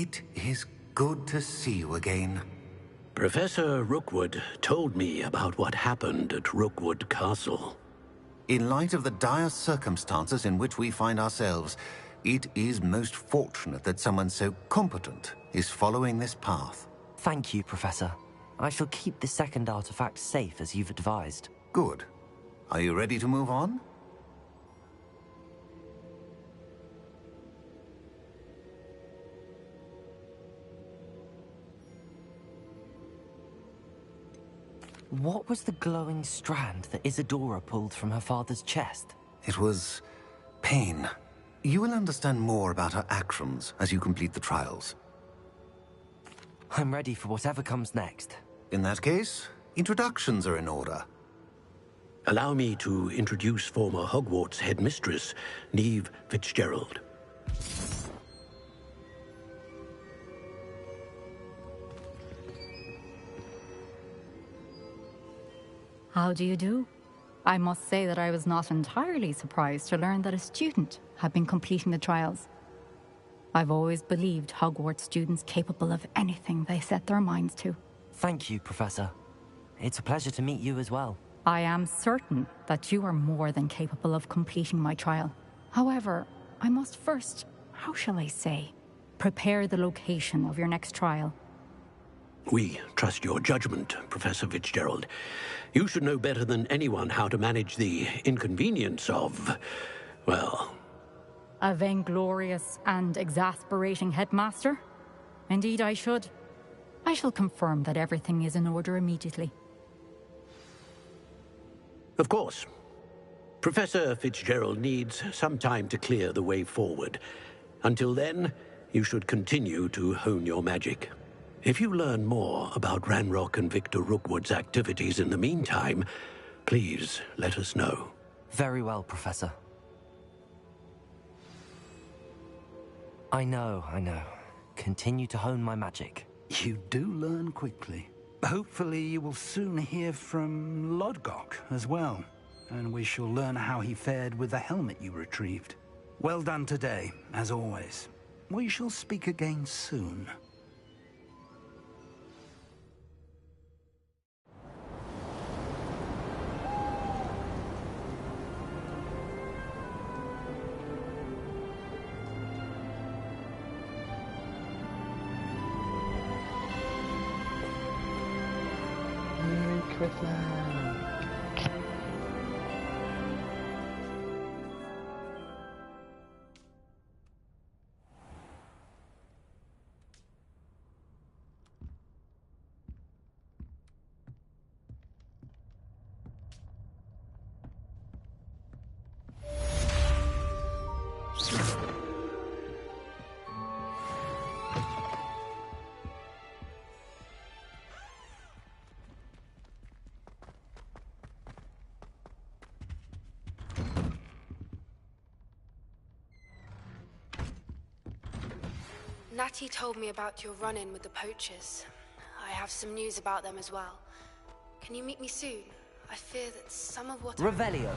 It is good to see you again. Professor Rookwood told me about what happened at Rookwood Castle. In light of the dire circumstances in which we find ourselves, it is most fortunate that someone so competent is following this path. Thank you, Professor. I shall keep the second artifact safe as you've advised. Good. Are you ready to move on? What was the glowing strand that Isadora pulled from her father's chest? It was pain. You will understand more about her actions as you complete the trials. I'm ready for whatever comes next. In that case, introductions are in order. Allow me to introduce former Hogwarts headmistress, Neve Fitzgerald. How do you do? I must say that I was not entirely surprised to learn that a student had been completing the trials. I've always believed Hogwarts students capable of anything they set their minds to. Thank you, Professor. It's a pleasure to meet you as well. I am certain that you are more than capable of completing my trial. However, I must first, how shall I say, prepare the location of your next trial. We trust your judgment, Professor Fitzgerald. You should know better than anyone how to manage the inconvenience of, well... A vainglorious and exasperating headmaster? Indeed I should. I shall confirm that everything is in order immediately. Of course. Professor Fitzgerald needs some time to clear the way forward. Until then, you should continue to hone your magic. If you learn more about Ranrock and Victor Rookwood's activities in the meantime, please let us know. Very well, Professor. I know. Continue to hone my magic. You do learn quickly. Hopefully you will soon hear from Lodgok as well, and we shall learn how he fared with the helmet you retrieved. Well done today, as always. We shall speak again soon. Natty told me about your run-in with the poachers. I have some news about them as well. Can you meet me soon? I fear that some of what... Revelio.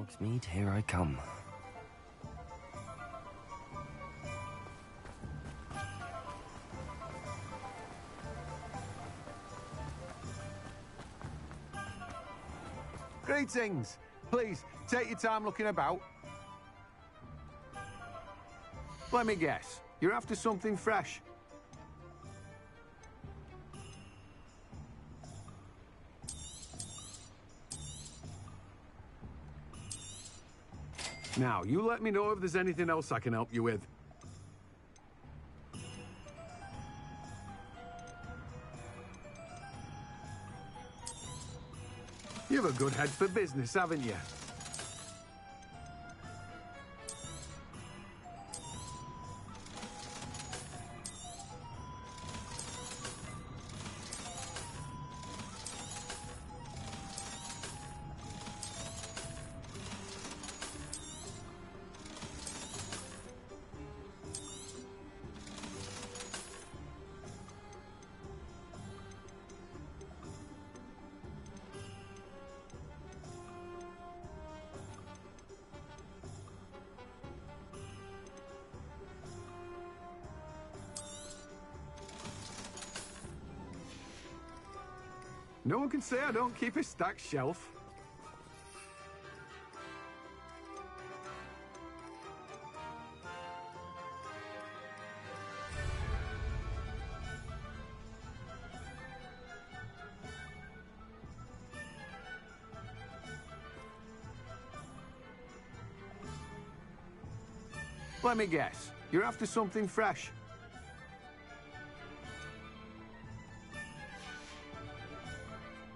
Hogsmeade, here I come. Greetings! Please, take your time looking about. Let me guess, you're after something fresh. Now, you let me know if there's anything else I can help you with. You've a good head for business, haven't you? No one can say I don't keep a stacked shelf. Let me guess, you're after something fresh.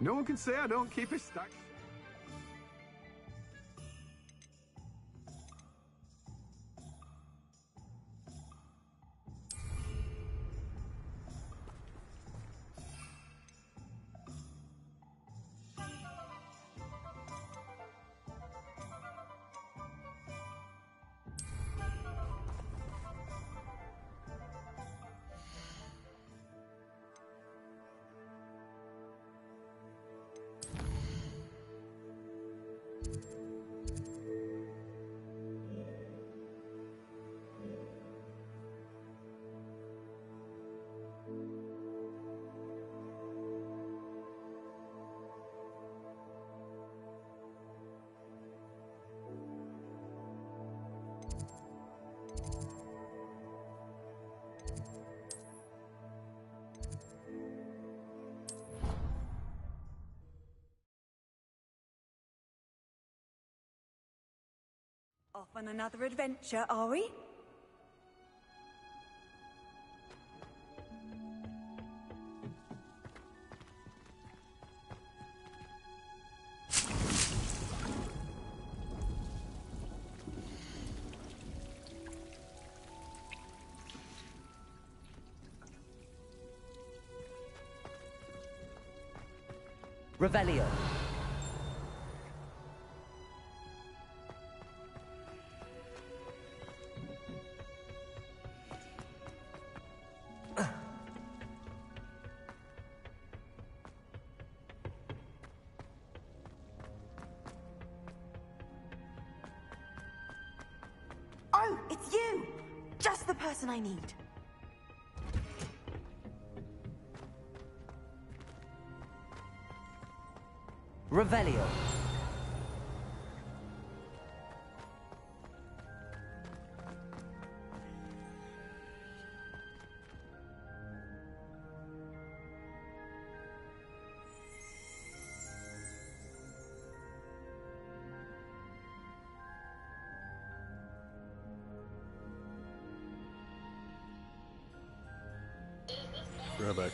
No one can say I don't keep a stack. Off on another adventure, are we? Revelio. Oh, it's you! Just the person I need. Revelio. Right back.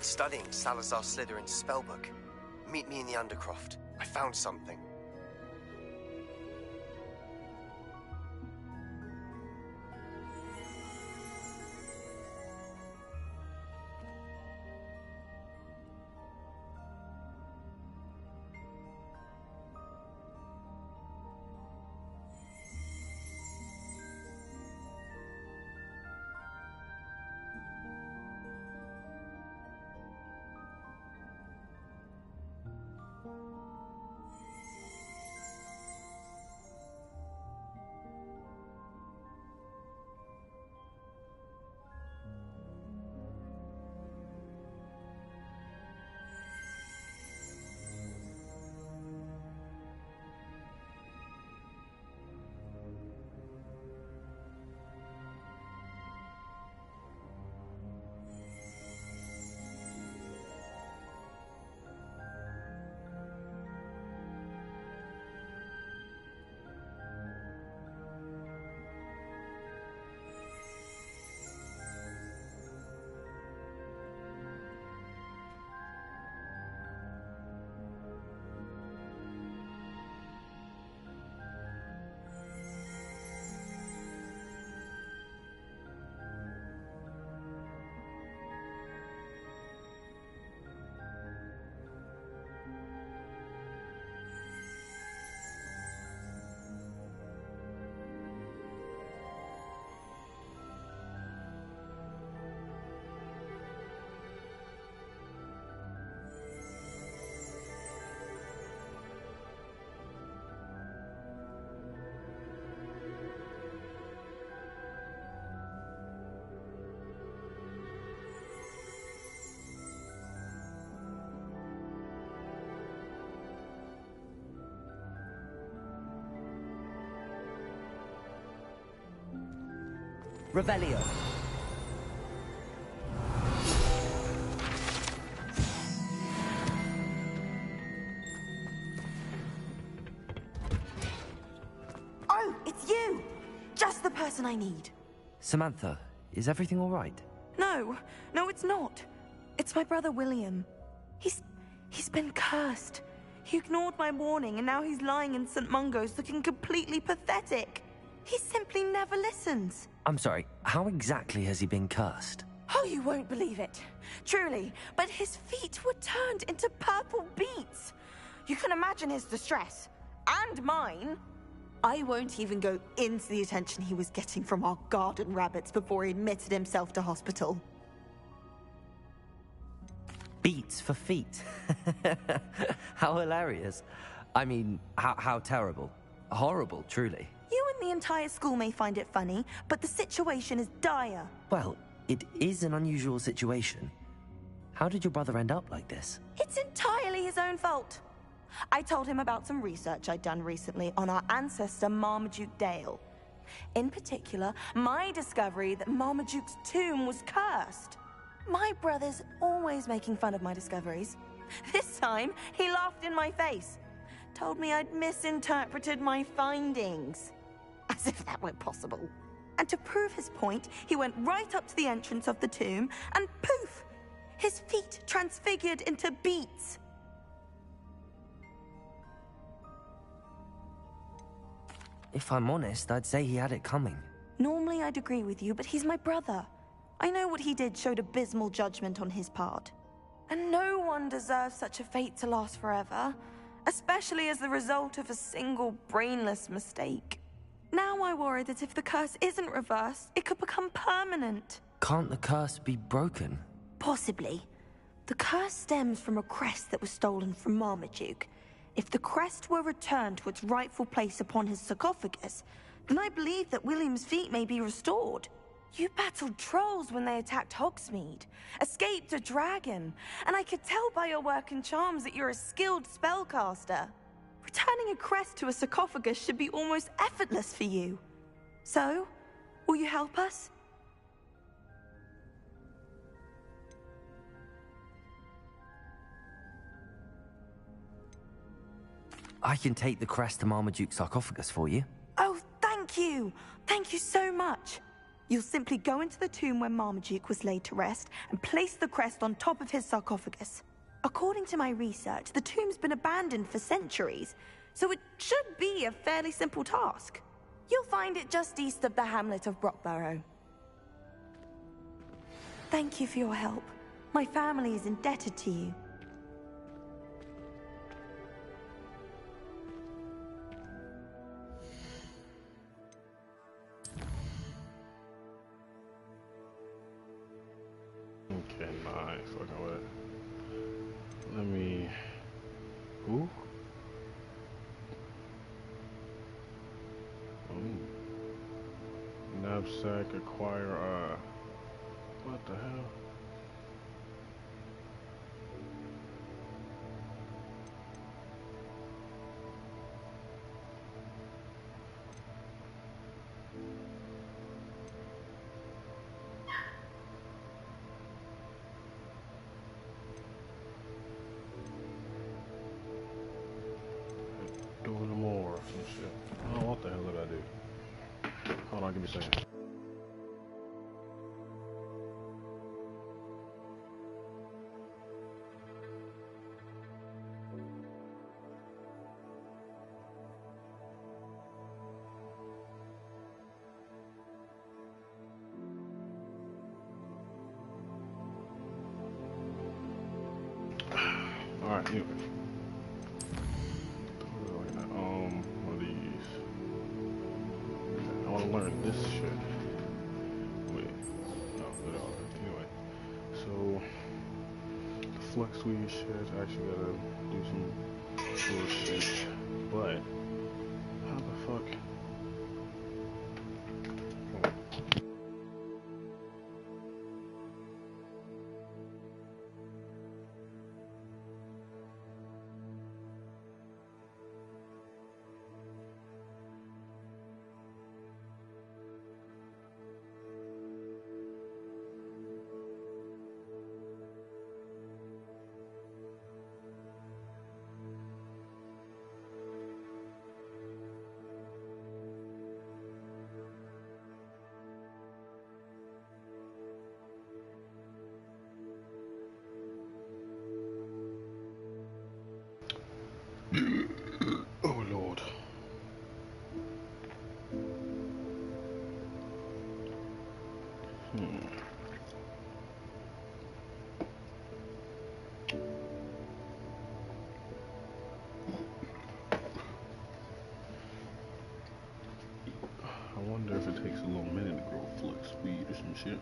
studying Salazar Slytherin's spellbook. Meet me in the Undercroft. I found something. Revelio. Oh, it's you! Just the person I need. Samantha, is everything all right? No, it's not. It's my brother William. He's been cursed. He ignored my warning and now he's lying in St. Mungo's looking completely pathetic. He simply never listens. I'm sorry, how exactly has he been cursed? Oh, you won't believe it. Truly, but his feet were turned into purple beets. You can imagine his distress. And mine. I won't even go into the attention he was getting from our garden rabbits before he admitted himself to hospital. Beats for feet. How hilarious. I mean, how terrible. Horrible, truly. You and the entire school may find it funny, but the situation is dire. Well, it is an unusual situation. How did your brother end up like this? It's entirely his own fault. I told him about some research I'd done recently on our ancestor Marmaduke Dale. In particular, my discovery that Marmaduke's tomb was cursed. My brother's always making fun of my discoveries. This time, he laughed in my face. Told me I'd misinterpreted my findings. As if that were possible. And to prove his point, he went right up to the entrance of the tomb and poof! His feet transfigured into beets. If I'm honest, I'd say he had it coming. Normally I'd agree with you, but he's my brother. I know what he did showed abysmal judgment on his part. And no one deserves such a fate to last forever, especially as the result of a single brainless mistake. Now I worry that if the curse isn't reversed, it could become permanent. Can't the curse be broken? Possibly. The curse stems from a crest that was stolen from Marmaduke. If the crest were returned to its rightful place upon his sarcophagus, then I believe that William's feet may be restored. You battled trolls when they attacked Hogsmeade, escaped a dragon, and I could tell by your work and charms that you're a skilled spellcaster. Returning a crest to a sarcophagus should be almost effortless for you. So, will you help us? I can take the crest to Marmaduke's sarcophagus for you. Oh, thank you! Thank you so much! You'll simply go into the tomb where Marmaduke was laid to rest and place the crest on top of his sarcophagus. According to my research, the tomb's been abandoned for centuries, so it should be a fairly simple task. You'll find it just east of the hamlet of Brockborough. Thank you for your help. My family is indebted to you. Okay, nice. Fucking with it. Let me. Ooh. Knapsack, acquire, what the hell? Do a little more or some shit. Oh, what the hell did I do? Hold on, give me a second. Alright, anyway. One of these. I want to learn this shit. Wait. No, anyway. So, the flux suite shit, I actually gotta do some cool shit. But, how the fuck? Oh Lord. I wonder if it takes a little minute to grow flux speed or some shit.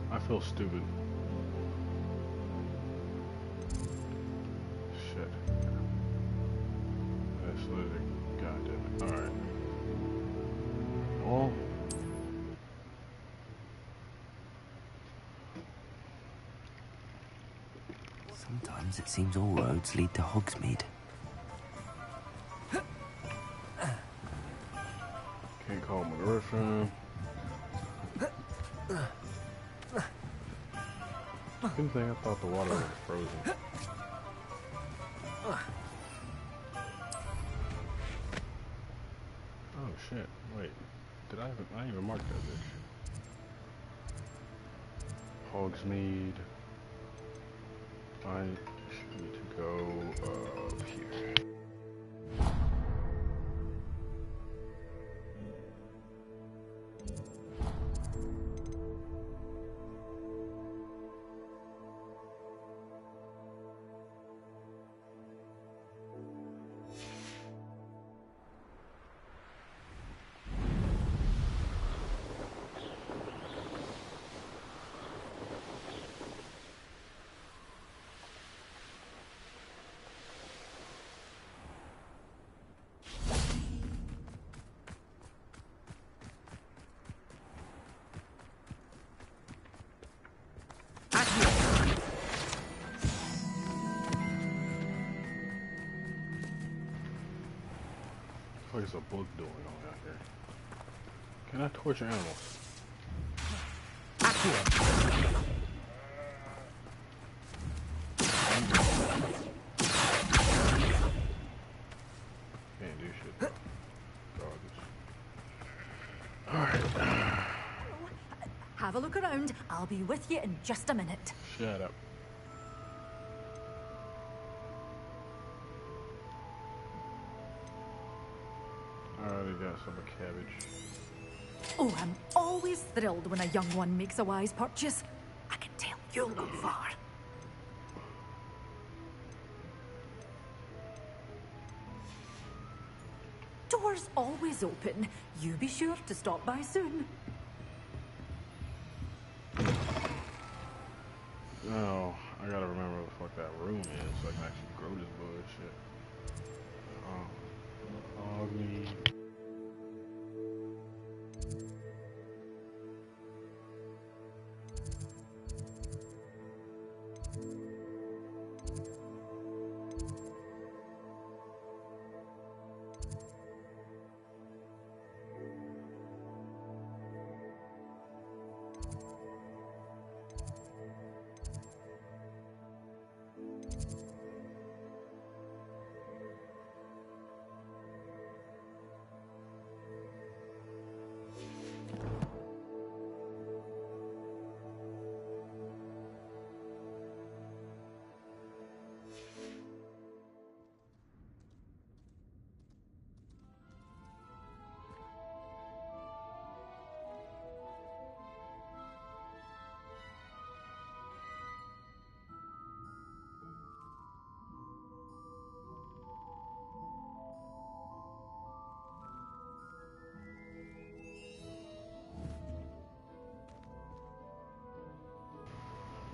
I feel stupid. Shit. That's literally goddamn it. Alright. Well. Sometimes it seems all roads lead to Hogsmeade. Can't call my girlfriend. Good thing I thought the water was frozen. Oh shit, wait. Did I even mark that bitch? Hogsmeade. I need to go up here. like it's a book doing on out here. Can I torture animals? Can't do shit. Garbage. Alright. Have a look around. I'll be with you in just a minute. Shut up. I already got some cabbage. Oh, I'm always thrilled when a young one makes a wise purchase. I can tell you'll go far. Doors always open. You be sure to stop by soon. Oh, I gotta remember what the fuck that room is so I can actually grow this bullshit. Ugly.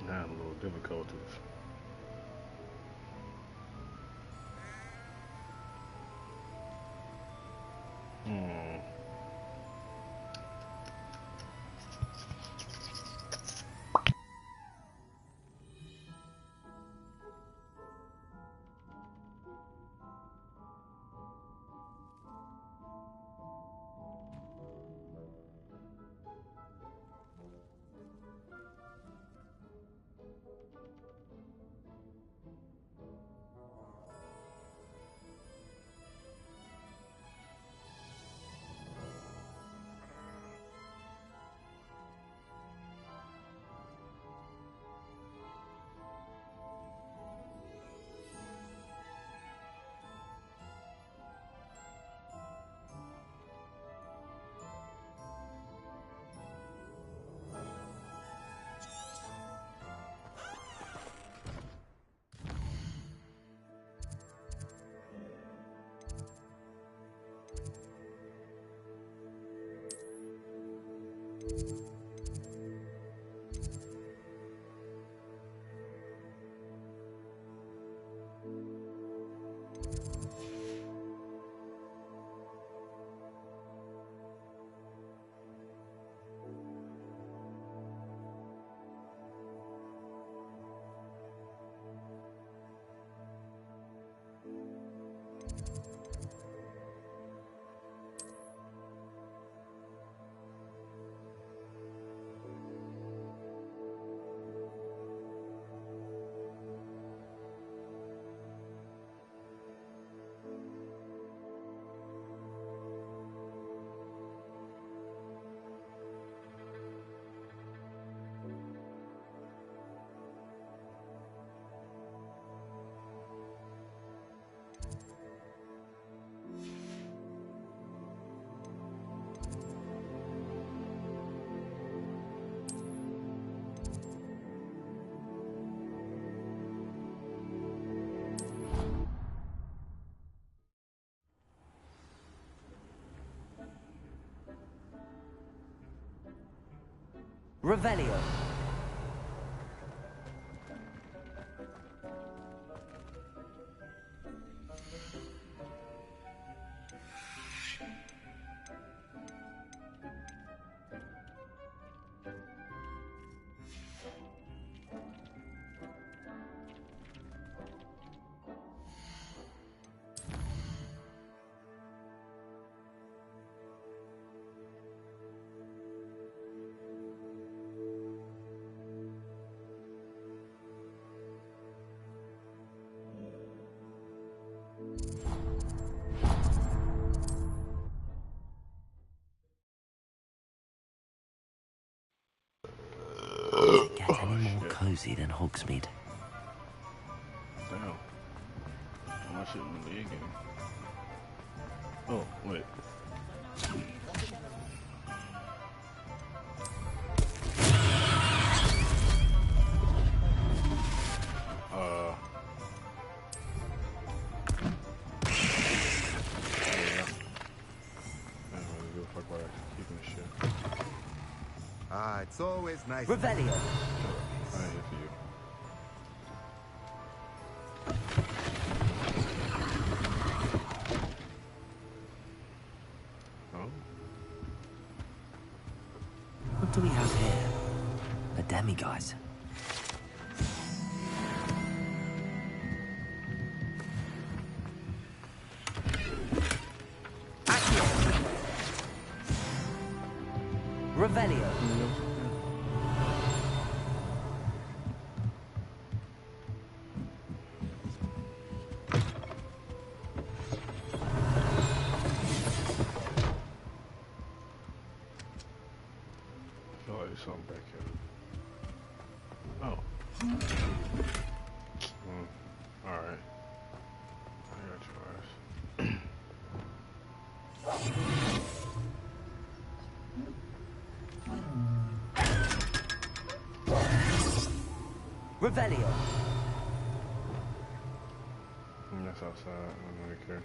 I had a little difficulties. Revelio. cozy than Hogsmeade. Damn. My shit in the league game. Oh, wait. Ah, it's always nice. Revelio. I ain't here for you. Oh? What do we have here? A demiguise. Revelio. Oh, there's something back here. Oh. Alright. I got your ass. Revelio. That's outside. I don't really care.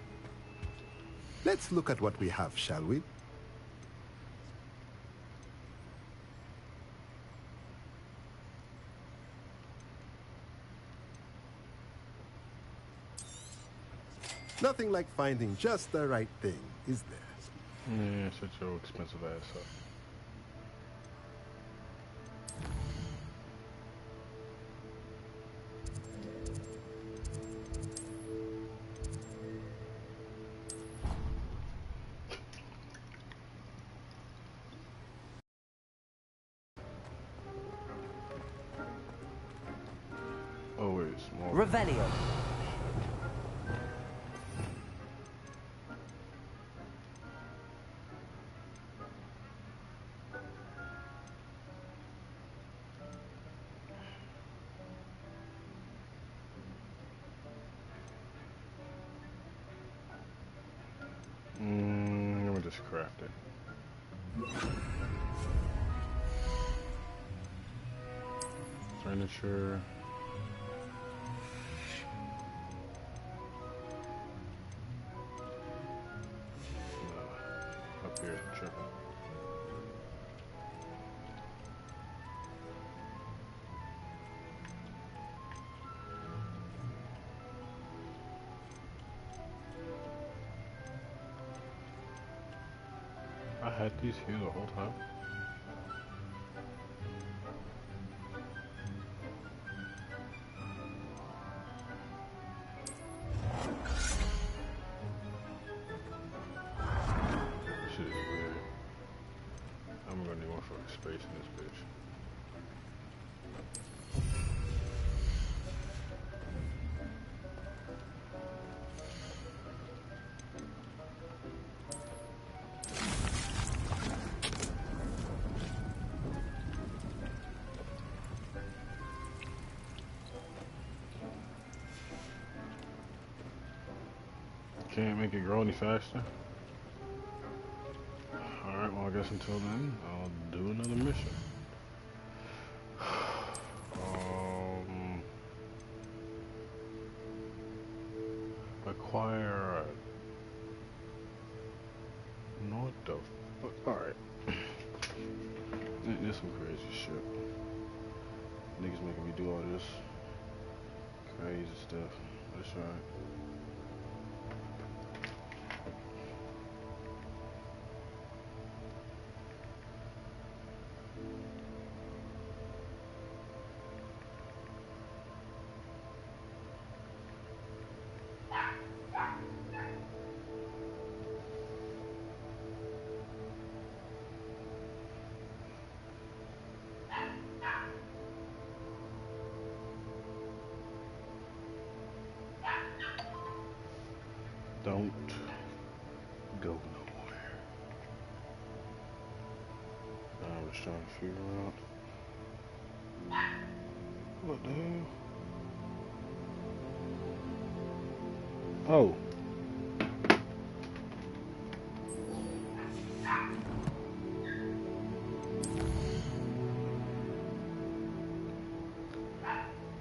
Let's look at what we have, shall we? Nothing like finding just the right thing, is there? Yeah, shut your expensive ass up. Oh, wait, small. Revelio. Let me just craft it. Furniture. No, up here, tripping. I had these here the whole time. Shit is weird. I'm gonna need more fucking space in this bitch. Can't make it grow any faster. Alright, well I guess until then, I'll do another mission. Acquire what the fuck? Alright. There's some crazy shit. Niggas making me do all this crazy stuff. That's right. Don't go nowhere. I was trying to figure out What the hell? Oh.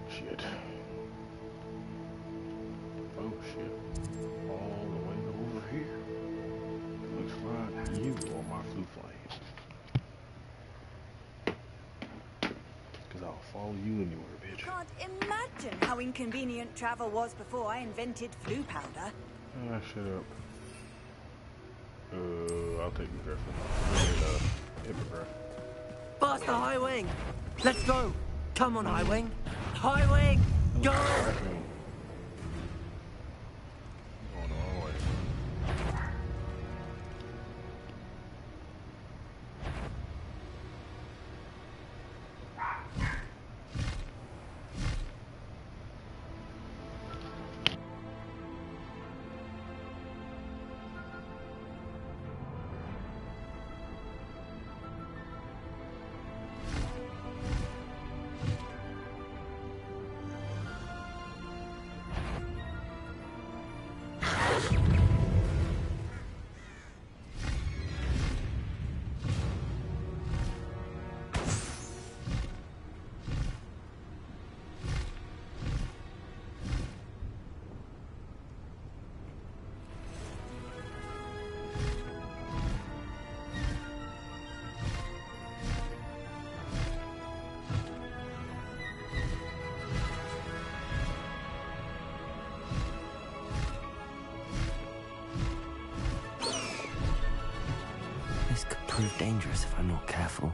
Shit. Oh shit. All the way over here. Looks like you are my flu flame. Cause I'll follow you anywhere, bitch. Can't imagine how inconvenient travel was before I invented flu powder. Ah, shut up. I'll take the Griffin. Hippogriff. Faster, High Wing! Let's go! Come on, High Wing! High Wing! Go! Griffin. Going the wrong way. This could prove dangerous if I'm not careful.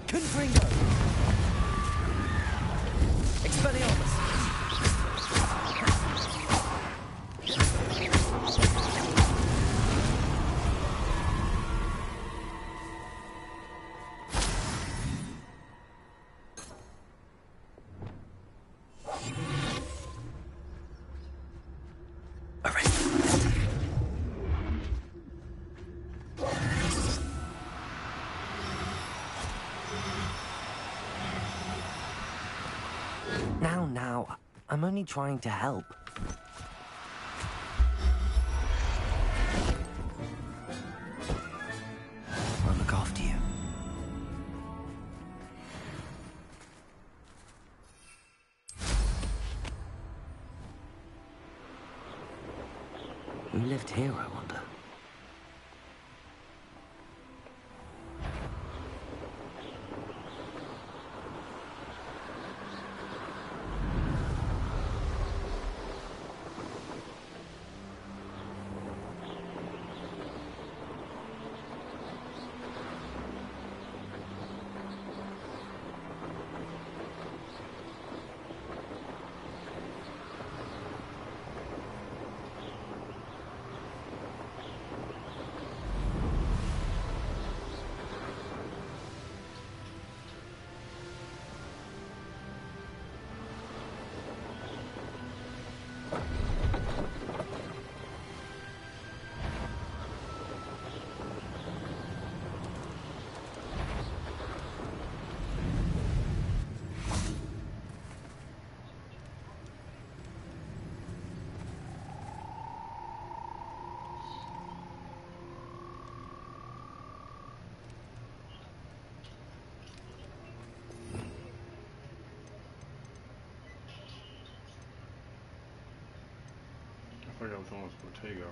Confringo! Expelliarmus! Now, I'm only trying to help. I'll look after you. Who lived here, I wonder? I forgot which one was Protego.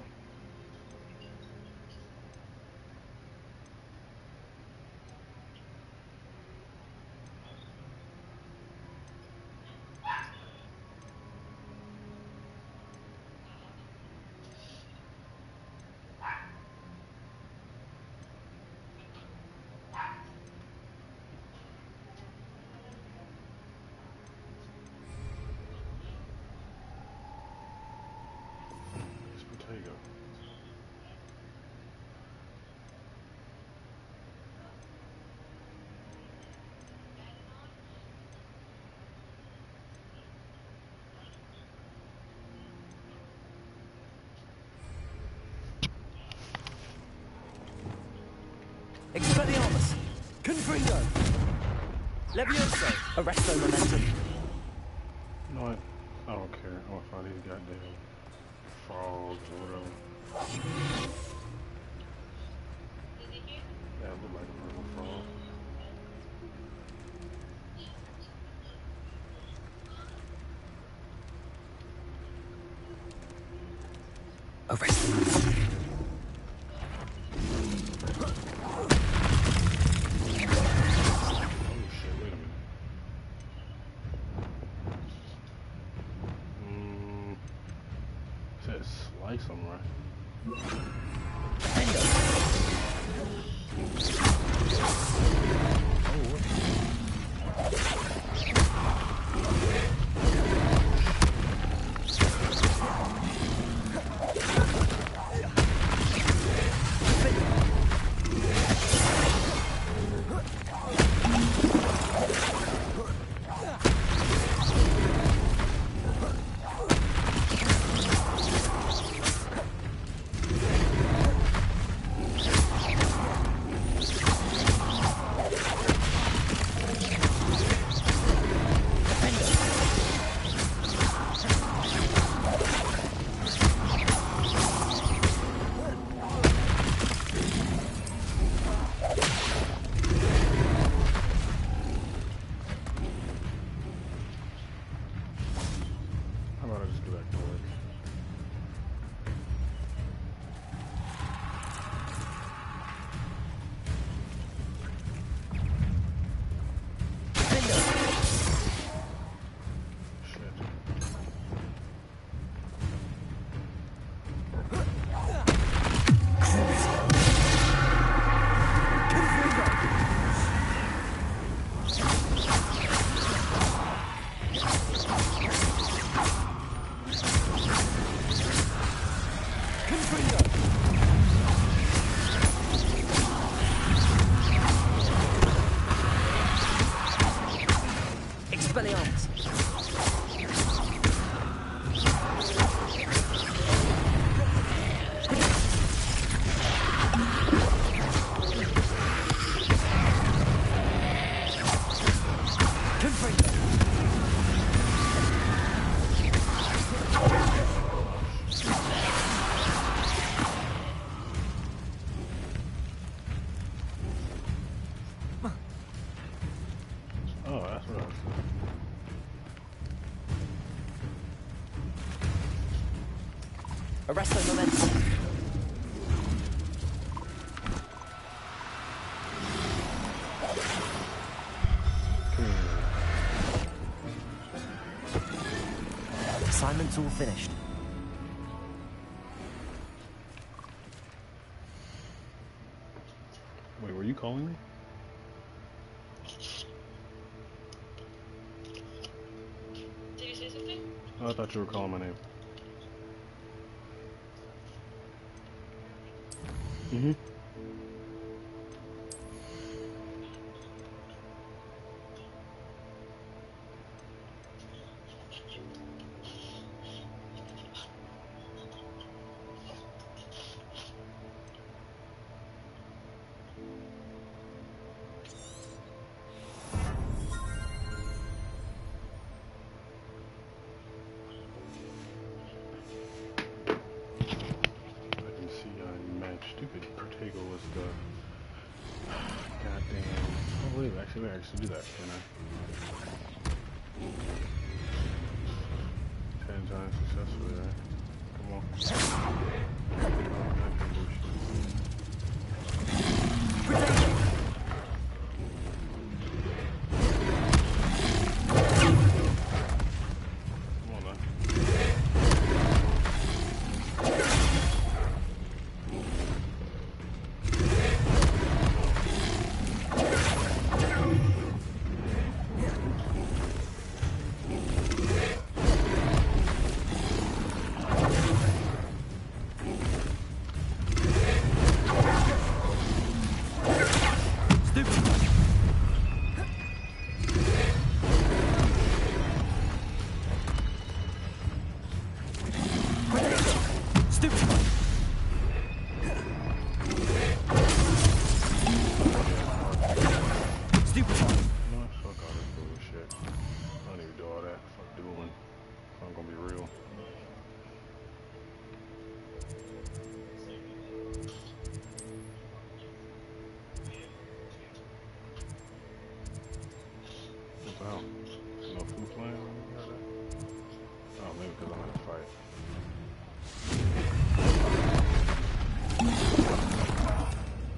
Expelliarmus! Confringo! Levioso! Arresto momentum! You know what? I don't care. I'm gonna find these goddamn frogs or whatever. Yeah, it look like a purple frog. Arrest momentum! Slice them, right? Arresto momentum. Assignment's all finished. Wait, were you calling me? Did you say something? Oh, I thought you were calling my name. Mm-hmm. Stupid Protego was the goddamn. Oh wait, actually, I actually do that, can I? 10 times successfully, right? Come on.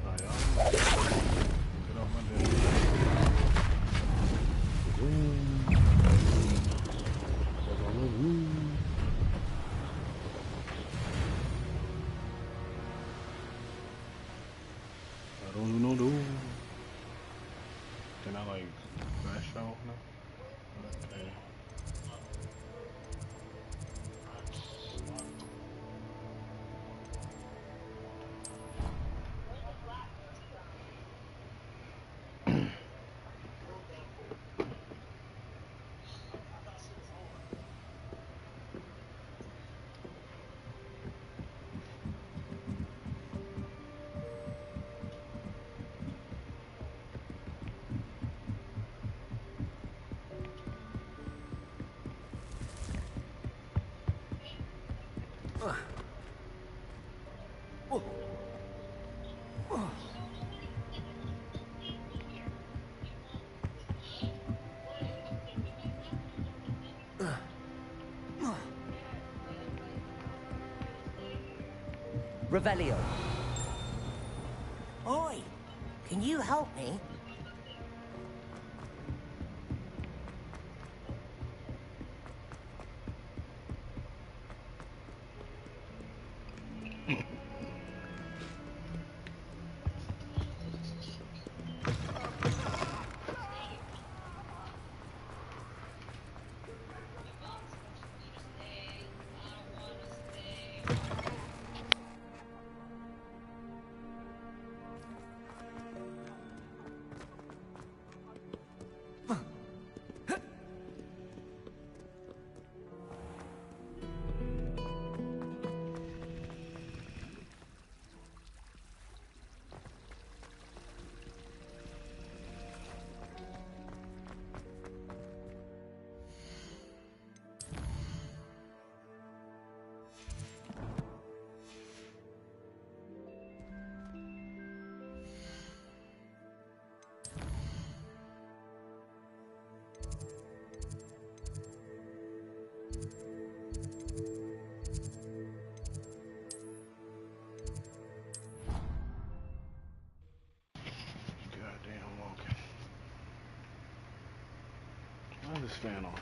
Alright. Get off my desk. I don't do. Can I like flash out now? Okay. Revelio. Oi, can you help me? Goddamn walking. Why is this fan on?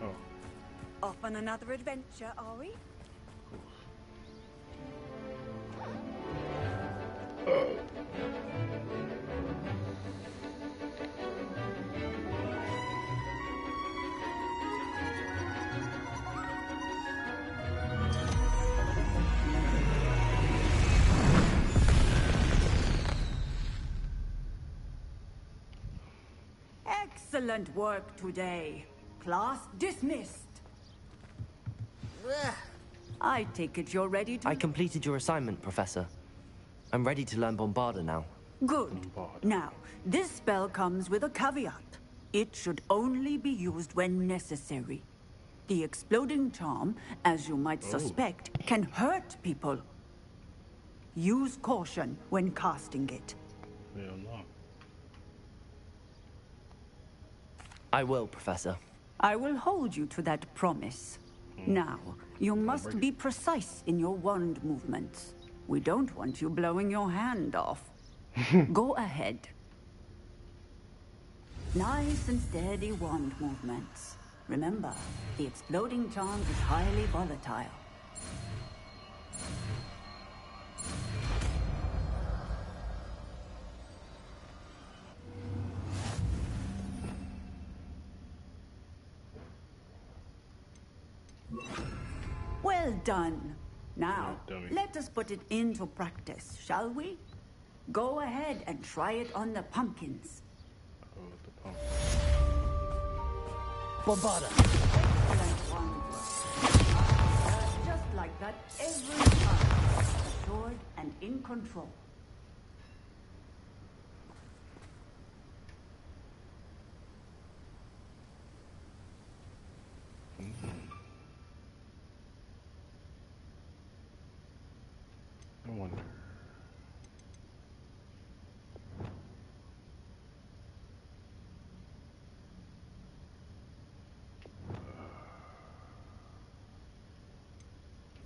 Oh. Off on another adventure, are we? Excellent work today. Class dismissed. I take it you're ready to... I completed your assignment, Professor. I'm ready to learn Bombarda now. Good. Now, this spell comes with a caveat. It should only be used when necessary. The exploding charm, as you might suspect, can hurt people. Use caution when casting it. Hell no. I will, Professor. I will hold you to that promise. Now, you must be precise in your wand movements. We don't want you blowing your hand off. Go ahead. Nice and steady wand movements. Remember, the exploding charm is highly volatile. Well done. Now, let us put it into practice, shall we? Go ahead and try it on the pumpkins. Oh, the pump. Bombarda. Excellent wand work. Just like that every time. Assured and in control. I wonder.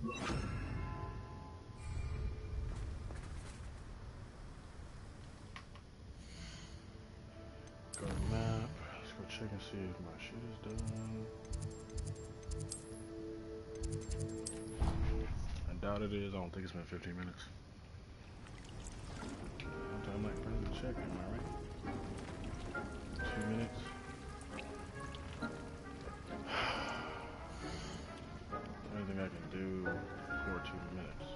Go to map. Let's go check and see if my shit is done. I doubt it is. I don't think it's been 15 minutes. I'm not going to check, am I right? 2 minutes. Anything I can do for 2 minutes.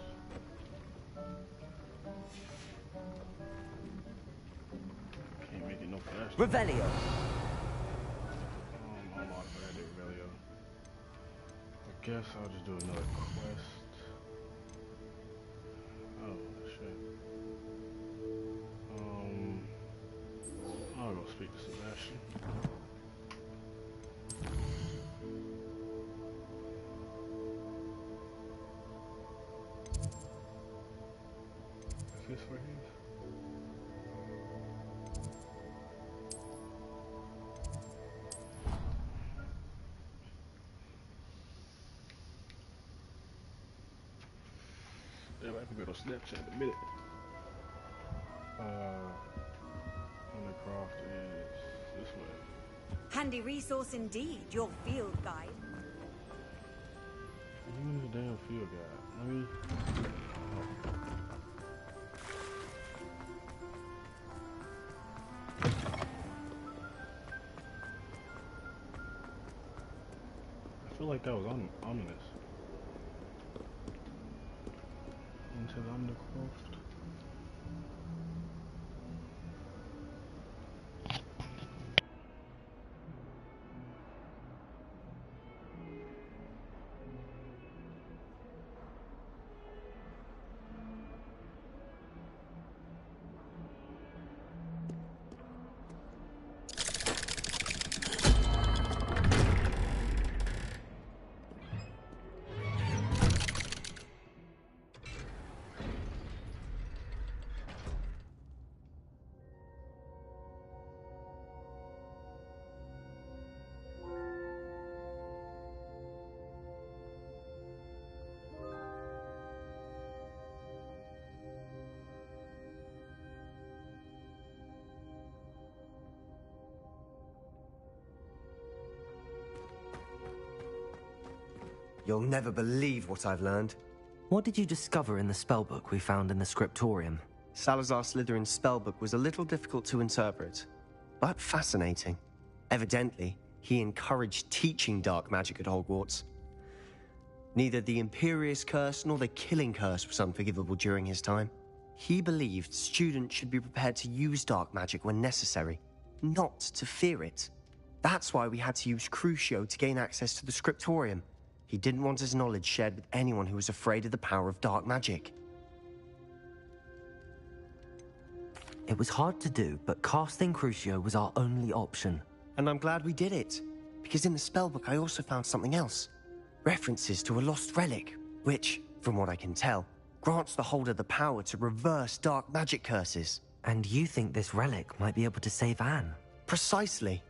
Can't make it no faster. Revelio. Hold on, if I gotta do Revelio. I guess I'll just do another quest. Oh shit. I'll go speak to Sebastian. Is this where he is? Yeah, I can go to Snapchat in a minute. Undercroft is this way. Handy resource indeed, your field guide. Give me the damn field guide. Let me. I feel like that was ominous. Into the Undercroft. You'll never believe what I've learned. What did you discover in the spellbook we found in the scriptorium? Salazar Slytherin's spellbook was a little difficult to interpret, but fascinating. Evidently, he encouraged teaching dark magic at Hogwarts. Neither the Imperious Curse nor the Killing Curse was unforgivable during his time. He believed students should be prepared to use dark magic when necessary, not to fear it. That's why we had to use Crucio to gain access to the scriptorium. He didn't want his knowledge shared with anyone who was afraid of the power of dark magic. It was hard to do, but casting Crucio was our only option. And I'm glad we did it, because in the spellbook I also found something else. References to a lost relic, which, from what I can tell, grants the holder the power to reverse dark magic curses. And you think this relic might be able to save Anne? Precisely.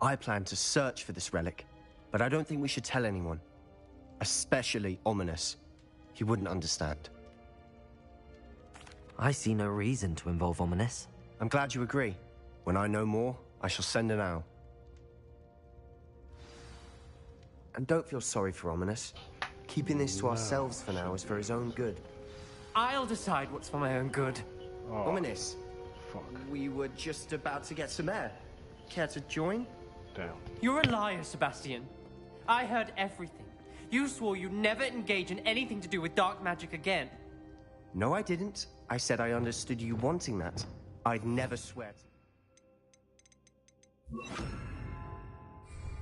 I plan to search for this relic, but I don't think we should tell anyone. Especially Ominous. He wouldn't understand. I see no reason to involve Ominous. I'm glad you agree. When I know more, I shall send an owl. And don't feel sorry for Ominous. Keeping this to ourselves for now is for his own good. I'll decide what's for my own good. Oh, Ominous. Fuck. We were just about to get some air. Care to join? Damn. You're a liar, Sebastian. I heard everything. You swore you'd never engage in anything to do with dark magic again. No, I didn't. I said I understood you wanting that. I'd never swear to...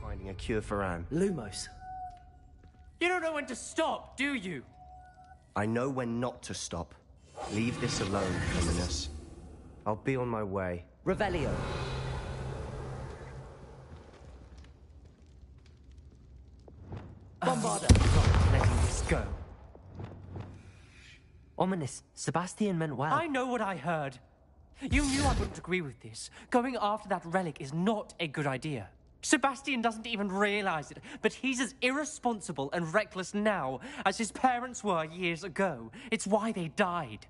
Finding a cure for Anne. Lumos. You don't know when to stop, do you? I know when not to stop. Leave this alone, Ominous. I'll be on my way. Revelio. Bombarda. Not letting this go. Ominous, Sebastian meant well. I know what I heard. You knew I wouldn't agree with this. Going after that relic is not a good idea. Sebastian doesn't even realize it, but he's as irresponsible and reckless now as his parents were years ago. It's why they died.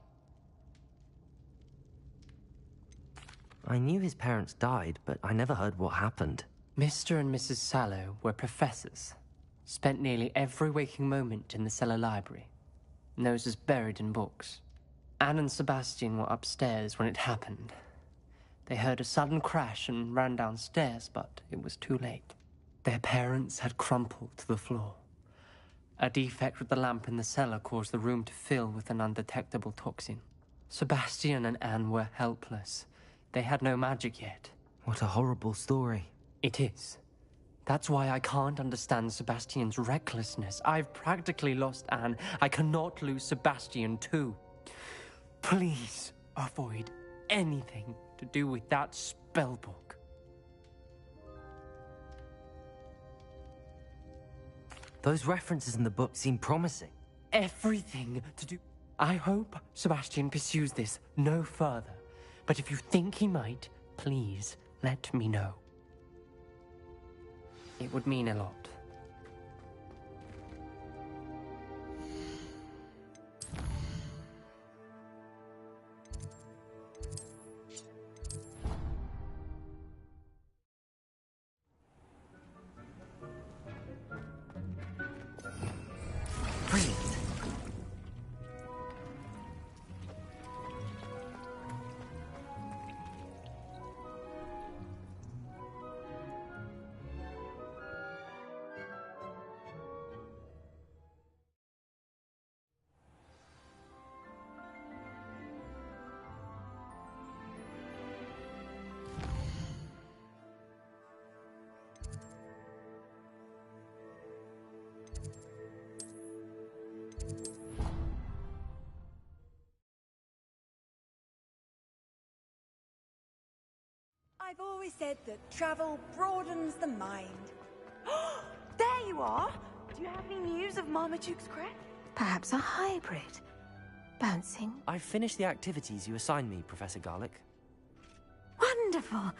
I knew his parents died, but I never heard what happened. Mr. and Mrs. Sallow were professors. Spent nearly every waking moment in the cellar library. Noses buried in books. Anne and Sebastian were upstairs when it happened. They heard a sudden crash and ran downstairs, but it was too late. Their parents had crumpled to the floor. A defect with the lamp in the cellar caused the room to fill with an undetectable toxin. Sebastian and Anne were helpless. They had no magic yet. What a horrible story. It is. That's why I can't understand Sebastian's recklessness. I've practically lost Anne. I cannot lose Sebastian too. Please avoid anything to do with that spellbook. Those references in the book seem promising. Everything to do... I hope Sebastian pursues this no further. But if you think he might, please let me know. It would mean a lot. Brilliant. I've always said that travel broadens the mind. There you are! Do you have any news of Marmaduke's crest? Perhaps a hybrid. Bouncing. I've finished the activities you assigned me, Professor Garlick. Wonderful.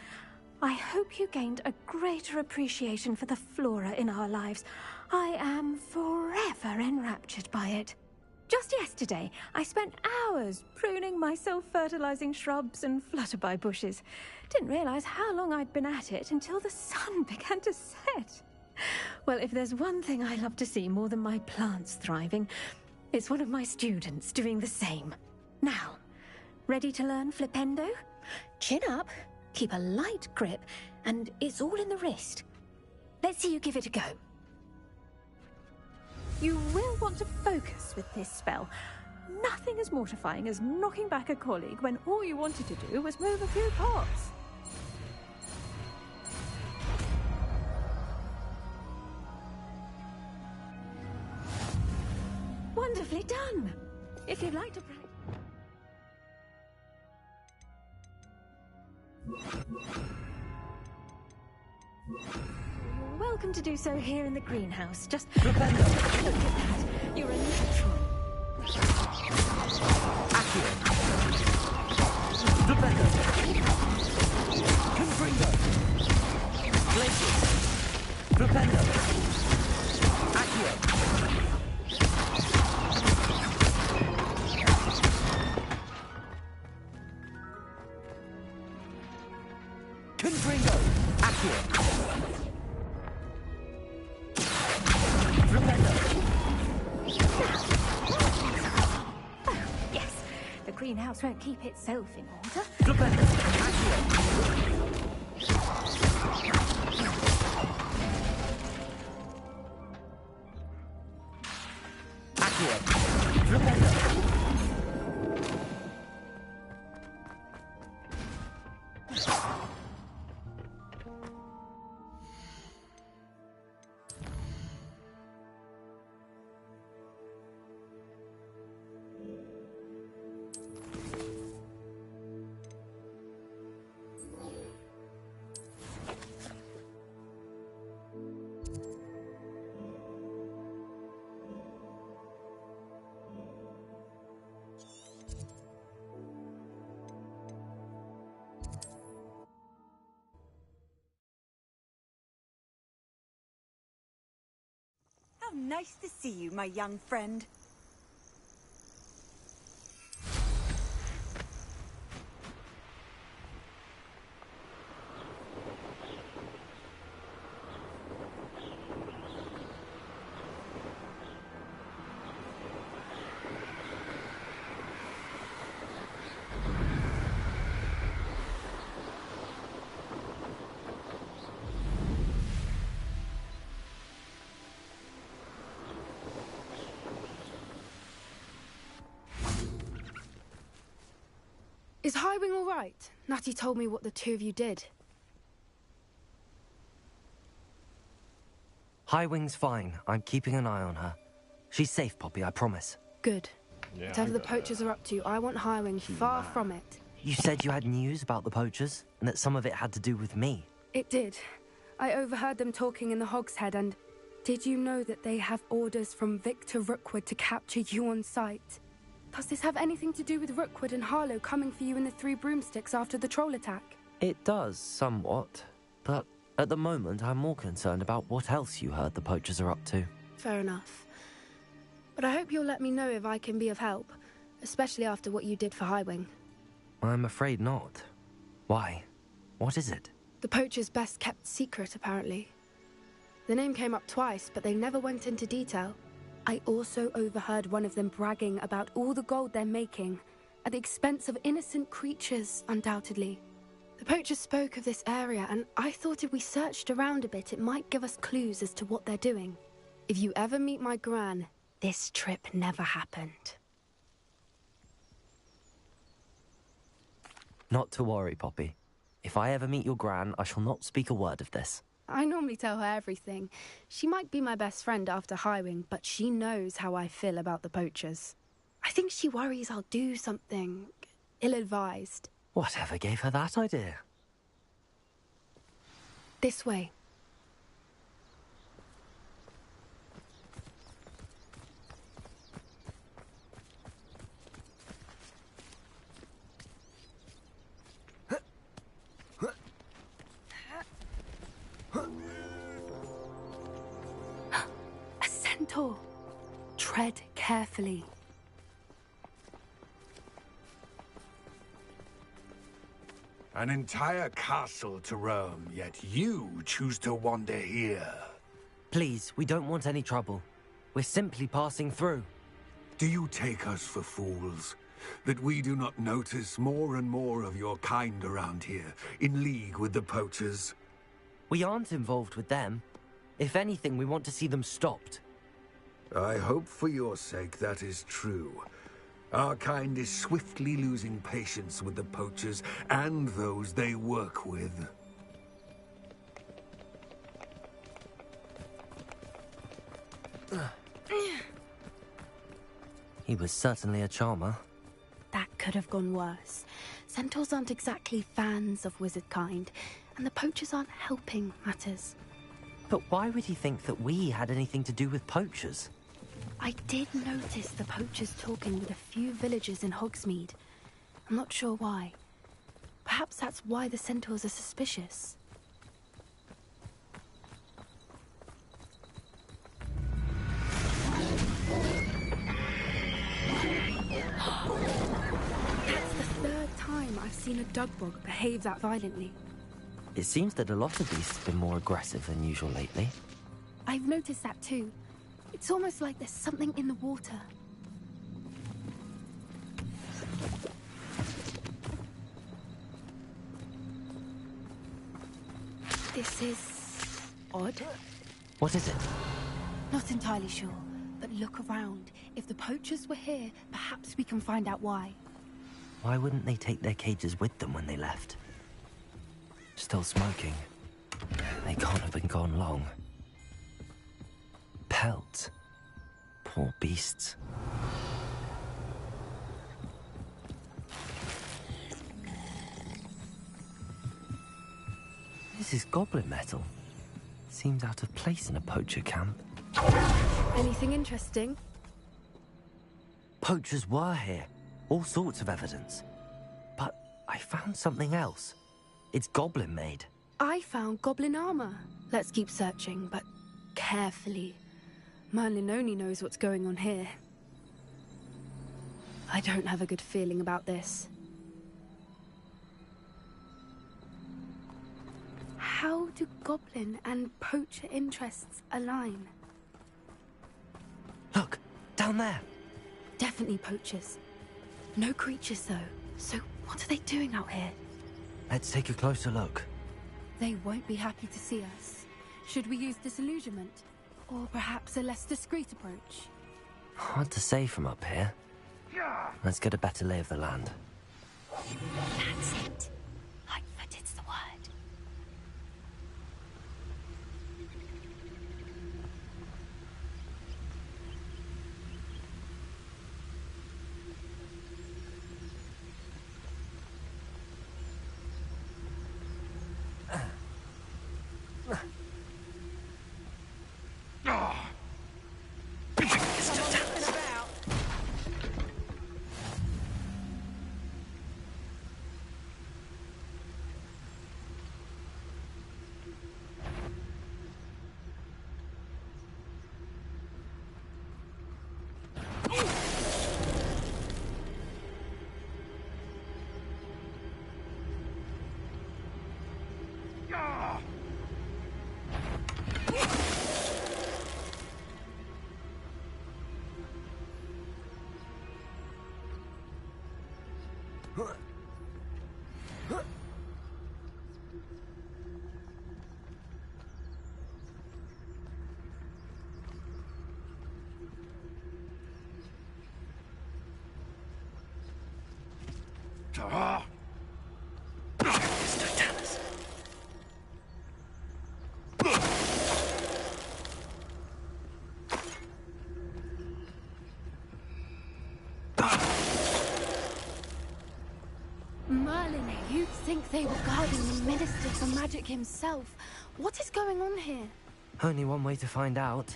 I hope you gained a greater appreciation for the flora in our lives. I am forever enraptured by it. Just yesterday, I spent hours pruning my self-fertilizing shrubs and flutterby bushes. Didn't realize how long I'd been at it until the sun began to set. Well, if there's one thing I love to see more than my plants thriving, it's one of my students doing the same. Now, ready to learn Flipendo? Chin up, keep a light grip, and it's all in the wrist. Let's see you give it a go. You will want to focus with this spell. Nothing as mortifying as knocking back a colleague when all you wanted to do was move a few pots. Wonderfully done. If you'd like to practice... You're welcome to do so here in the greenhouse. Just look at that. You're a natural. Accio. Flipendo. Confringo. Glacius. Flipendo. Accio. Confringo. Accio. Greenhouse won't keep itself in order. Flipendo. Accio. Accio. Flipendo. nice to see you, my young friend. Is Highwing all right? Natty told me what the two of you did. Highwing's fine. I'm keeping an eye on her. She's safe, Poppy, I promise. Good. Yeah, Whatever the poachers are up to, I want Highwing far from it. You said you had news about the poachers, and that some of it had to do with me. It did. I overheard them talking in the Hogshead, and did you know that they have orders from Victor Rookwood to capture you on sight? Does this have anything to do with Rookwood and Harlow coming for you in the Three Broomsticks after the troll attack? It does, somewhat. But at the moment, I'm more concerned about what else you heard the poachers are up to. Fair enough. But I hope you'll let me know if I can be of help, especially after what you did for Highwing. I'm afraid not. Why? What is it? The poachers' best kept secret, apparently. The name came up twice, but they never went into detail. I also overheard one of them bragging about all the gold they're making, at the expense of innocent creatures, undoubtedly. The poachers spoke of this area, and I thought if we searched around a bit, it might give us clues as to what they're doing. If you ever meet my gran, this trip never happened. Not to worry, Poppy. If I ever meet your gran, I shall not speak a word of this. I normally tell her everything. She might be my best friend after Highwing, but she knows how I feel about the poachers. I think she worries I'll do something ill-advised. Whatever gave her that idea? This way. A centaur. Tread carefully. An entire castle to roam, yet you choose to wander here. Please, we don't want any trouble. We're simply passing through. Do you take us for fools? That we do not notice more and more of your kind around here, in league with the poachers? We aren't involved with them. If anything, we want to see them stopped. I hope for your sake that is true. Our kind is swiftly losing patience with the poachers and those they work with. He was certainly a charmer. That could have gone worse. Centaurs aren't exactly fans of wizard kind, and the poachers aren't helping matters. But why would he think that we had anything to do with poachers? I did notice the poachers talking with a few villagers in Hogsmeade. I'm not sure why. Perhaps that's why the centaurs are suspicious. That's the third time I've seen a dugbog behave that violently. It seems that a lot of beasts have been more aggressive than usual lately. I've noticed that too. It's almost like there's something in the water. This is odd. What is it? Not entirely sure, but look around. If the poachers were here, perhaps we can find out why. Why wouldn't they take their cages with them when they left? Still smoking. They can't have been gone long. Pelts. Poor beasts. This is goblin metal. Seems out of place in a poacher camp. Anything interesting? Poachers were here. All sorts of evidence. But I found something else. It's goblin made. I found goblin armor. Let's keep searching, but carefully. Merlin only knows what's going on here. I don't have a good feeling about this. How do goblin and poacher interests align? Look, down there. Definitely poachers. No creatures, though. So what are they doing out here? Let's take a closer look. They won't be happy to see us. Should we use disillusionment? Or perhaps a less discreet approach? Hard to say from up here. Let's get a better lay of the land. That's it. Lightfooted's the word. Merlin, you'd think they were guarding the Minister for Magic himself. What is going on here? Only one way to find out.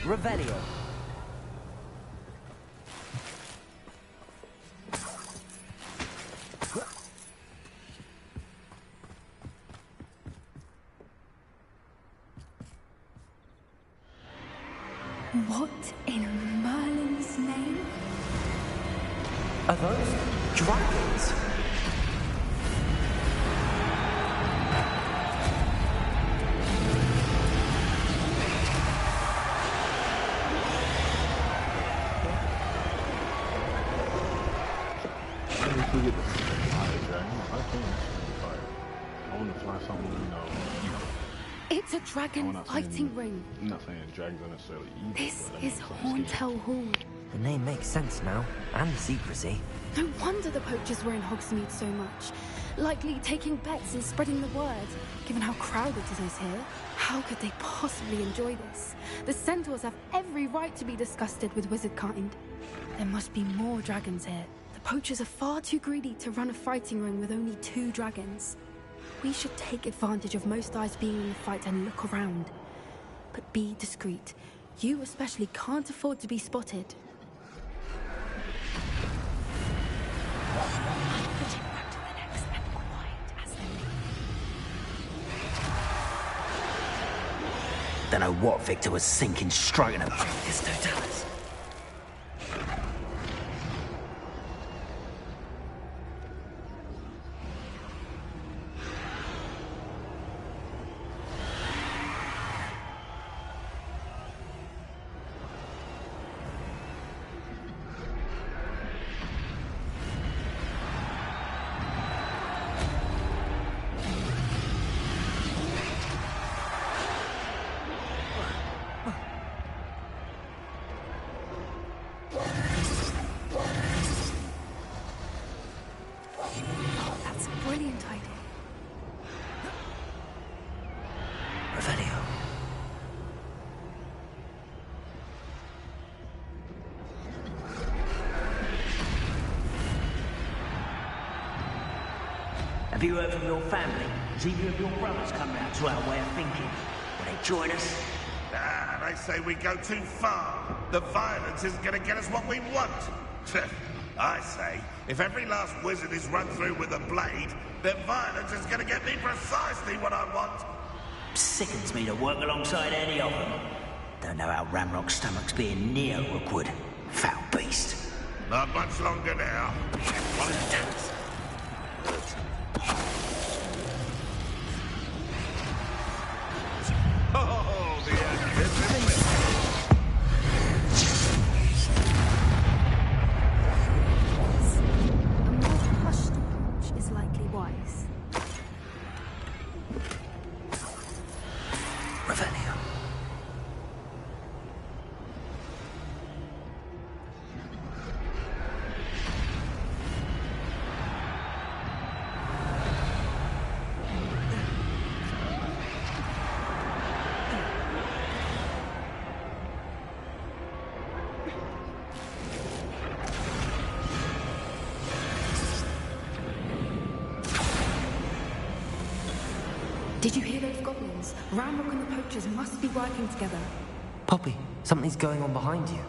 Revelio. What in Merlin's name? Are those dragons? We get the fire dragon. I can't fire. I want to fly something, It's a dragon fighting ring. I'm not saying dragons are necessarily evil. This is Horntail Hall. The name makes sense now, and the secrecy. No wonder the poachers were in Hogsmeade so much. Likely taking bets and spreading the word, given how crowded it is here. How could they possibly enjoy this? The centaurs have every right to be disgusted with wizard kind. There must be more dragons here. The poachers are far too greedy to run a fighting ring with only 2 dragons. We should take advantage of most eyes being in the fight and look around. But be discreet. You especially can't afford to be spotted. Don't know what Victor was sinking, stroking him. It's Totalis. That's a brilliant idea. Revelio. Have you heard from your family? Has either of your brothers come round to our way of thinking? Will they join us? Ah, they say we go too far. The violence isn't going to get us what we want. I say, if every last wizard is run through with a blade, then violence is going to get me precisely what I want. Sickens me to work alongside any of them. Don't know how Ramrock's stomach's being near Rookwood. Foul beast. Not much longer now. Oh, the anticipation. A more hushed approach is likely wise. Revelio. Did you hear those goblins? Ramrock and the poachers must be working together. Poppy, something's going on behind you.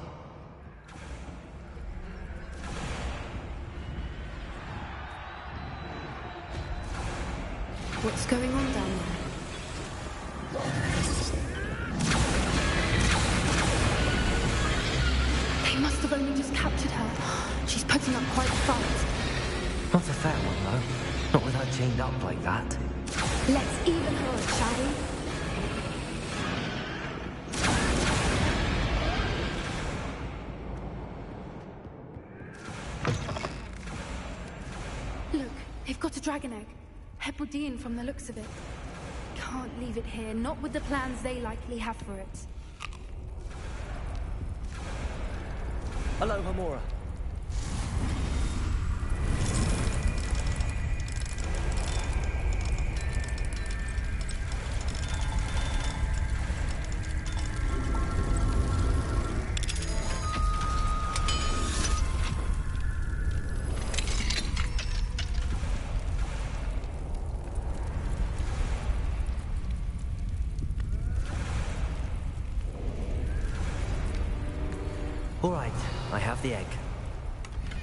What's going on down there? They must have only just captured her. She's putting up quite a fight. Not a fair one, though. Not with her chained up like that. Let's even her up, shall we? Look, they've got a dragon egg. Hebridean from the looks of it. Can't leave it here, not with the plans they likely have for it. Hello, Hamura. All right, I have the egg.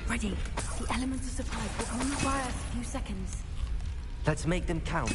Ready. The elements of surprise will only buy us a few seconds. Let's make them count.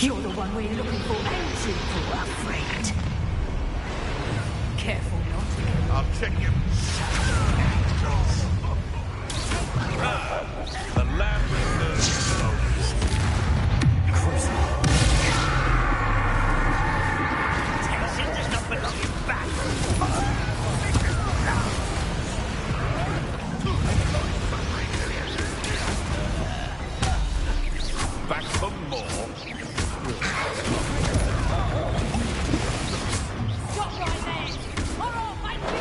You're the one we're looking for, ain't you, poor friend? Careful not. I'll check you. The lamb returns close. Tension does not belong in battle. Back for more. Stop right there! Or I'll fight you!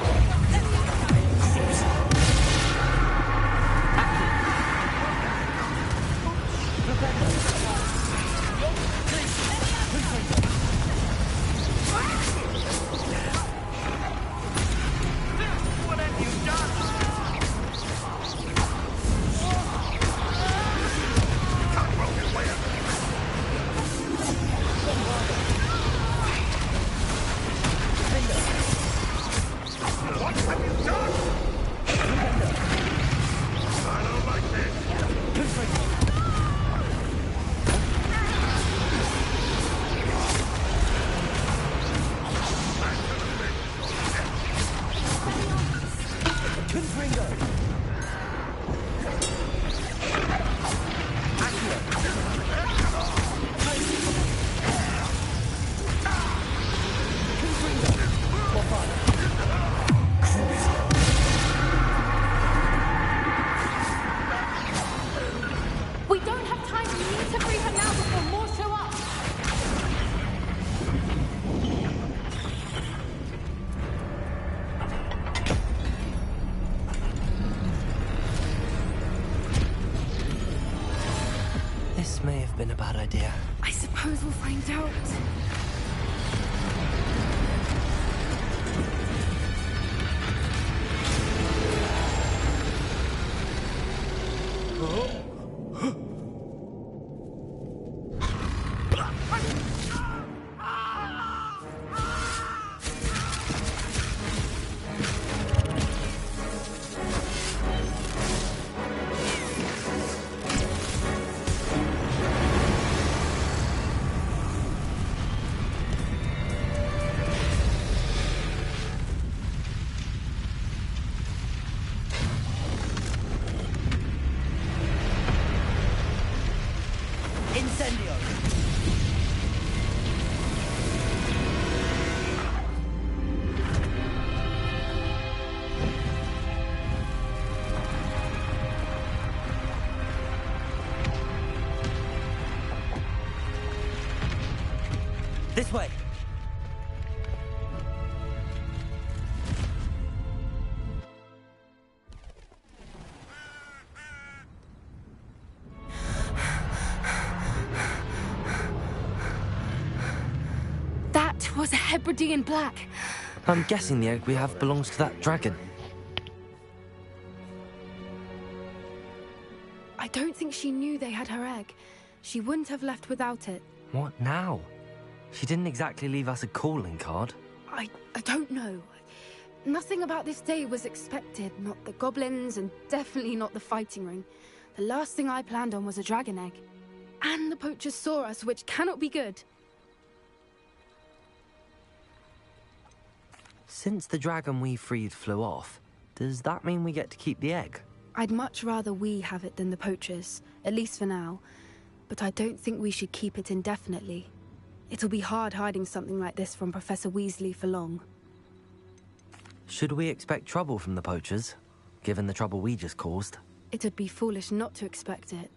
What have you done? May have been a bad idea. I suppose we'll find out. This way! That was a Hebridean black. I'm guessing the egg we have belongs to that dragon. I don't think she knew they had her egg. She wouldn't have left without it. What now? She didn't exactly leave us a calling card. I don't know. Nothing about this day was expected. Not the goblins, and definitely not the fighting ring. The last thing I planned on was a dragon egg. And the poachers saw us, which cannot be good. Since the dragon we freed flew off, does that mean we get to keep the egg? I'd much rather we have it than the poachers, at least for now. But I don't think we should keep it indefinitely. It'll be hard hiding something like this from Professor Weasley for long. Should we expect trouble from the poachers, given the trouble we just caused? It'd be foolish not to expect it.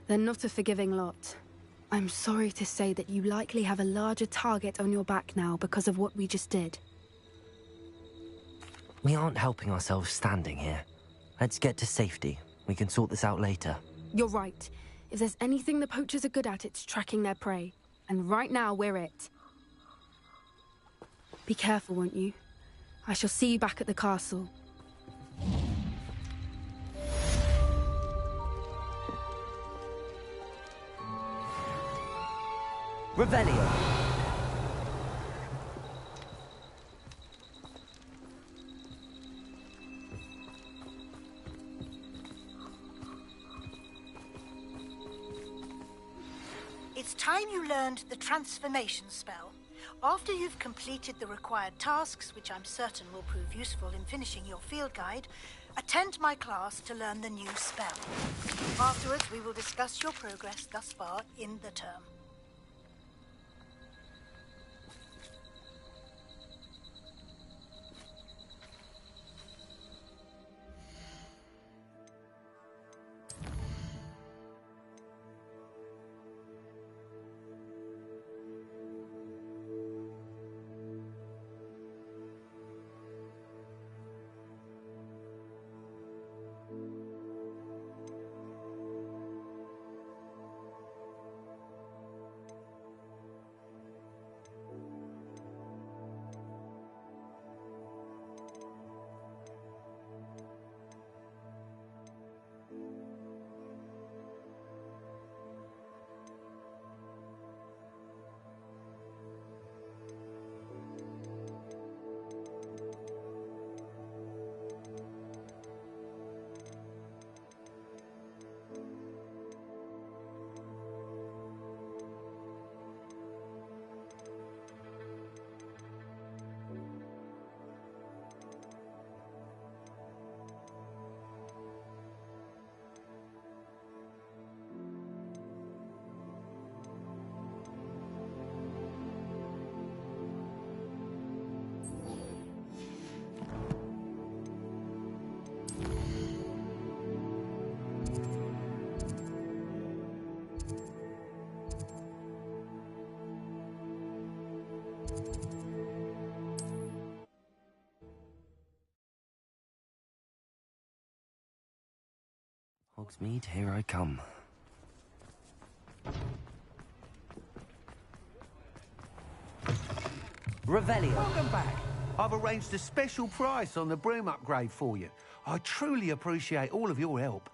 They're not a forgiving lot. I'm sorry to say that you likely have a larger target on your back now because of what we just did. We aren't helping ourselves standing here. Let's get to safety. We can sort this out later. You're right. If there's anything the poachers are good at, it's tracking their prey. And right now, we're it. Be careful, won't you? I shall see you back at the castle. Revelio! It's time you learned the transformation spell. After you've completed the required tasks, which I'm certain will prove useful in finishing your field guide, attend my class to learn the new spell. Afterwards, we will discuss your progress thus far in the term. Hogsmeade, here I come. Revelio. Welcome back. I've arranged a special price on the broom upgrade for you. I truly appreciate all of your help.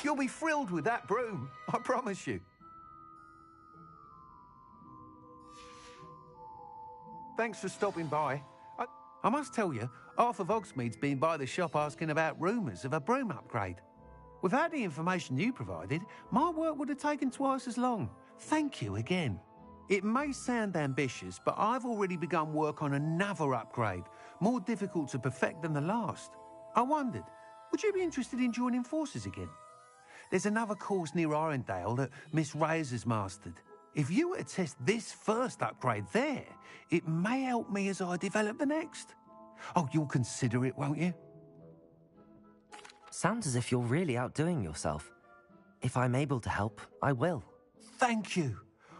You'll be thrilled with that broom, I promise you. Thanks for stopping by. I must tell you, half of Hogsmeade's been by the shop asking about rumours of a broom upgrade. Without the information you provided, my work would have taken twice as long. Thank you again. It may sound ambitious, but I've already begun work on another upgrade, more difficult to perfect than the last. I wondered, would you be interested in joining forces again? There's another course near Arendelle that Miss Reyes has mastered. If you were to test this first upgrade there, it may help me as I develop the next. Oh, you'll consider it, won't you? Sounds as if you're really outdoing yourself. If I'm able to help, I will. Thank you.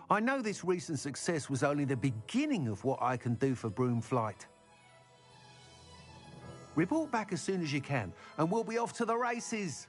I know this recent success was only the beginning of what I can do for broom flight. Report back as soon as you can, and we'll be off to the races.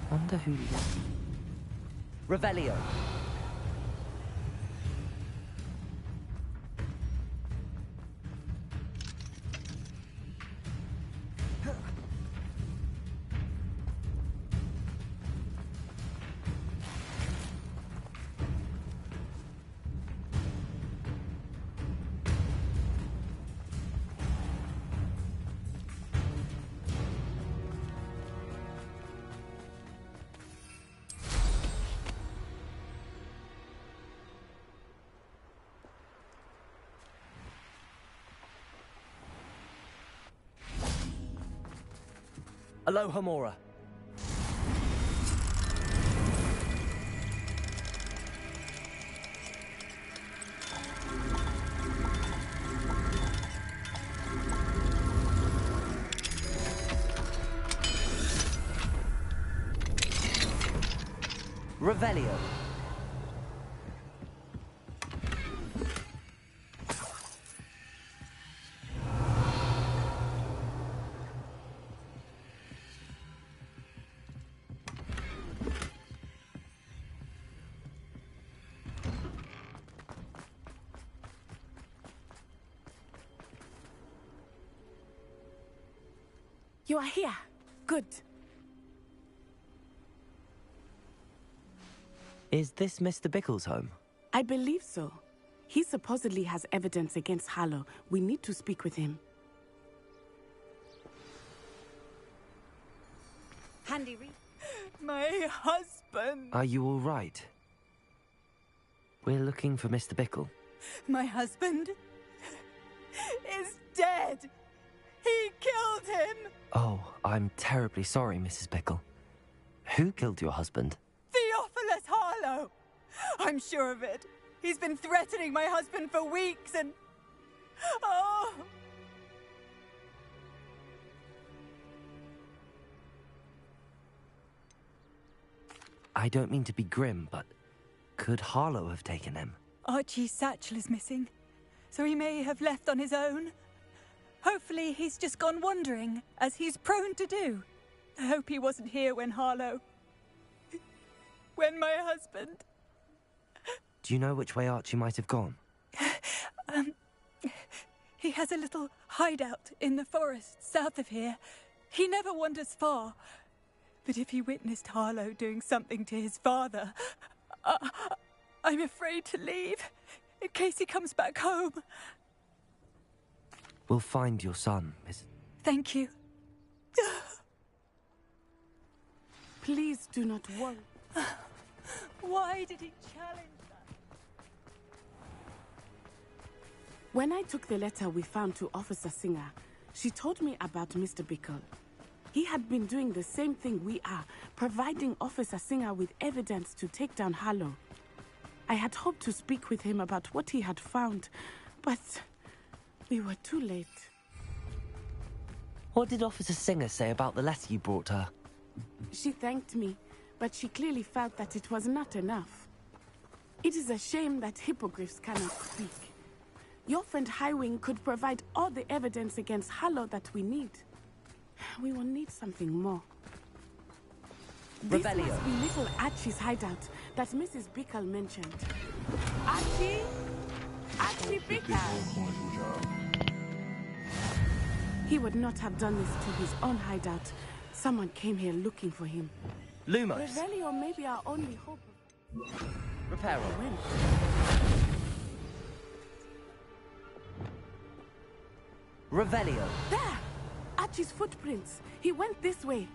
Wonder who... Revelio. Aloha Mora. Revelio. You are here. Good. Is this Mr. Bickle's home? I believe so. He supposedly has evidence against Harlow. We need to speak with him. Handy read. My husband. Are you all right? We're looking for Mr. Bickle. My husband is dead. He killed him. Oh, I'm terribly sorry, Mrs. Bickle. Who killed your husband? Theophilus Harlow. I'm sure of it. He's been threatening my husband for weeks and... Oh! I don't mean to be grim, but could Harlow have taken him? Archie's satchel is missing, so he may have left on his own. Hopefully he's just gone wandering, as he's prone to do. I hope he wasn't here when Harlow... when my husband... Do you know which way Archie might have gone? He has a little hideout in the forest south of here. He never wanders far. But if he witnessed Harlow doing something to his father, I'm afraid to leave, in case he comes back home. We'll find your son, Miss... Thank you. Please do not worry. Why did he challenge that? When I took the letter we found to Officer Singer, she told me about Mr. Bickle. He had been doing the same thing we are, providing Officer Singer with evidence to take down Harlow. I had hoped to speak with him about what he had found, but we were too late. What did Officer Singer say about the letter you brought her? She thanked me, but she clearly felt that it was not enough. It is a shame that hippogriffs cannot speak. Your friend Highwing could provide all the evidence against Harlow that we need. We will need something more. This Revelio. must be little Archie's hideout that Mrs. Bickle mentioned. Archie? Archie Bickle! He would not have done this to his own hideout. Someone came here looking for him. Lumos. Revelio may be our only hope. Reparo. When? Revelio. There! Archie's footprints. He went this way.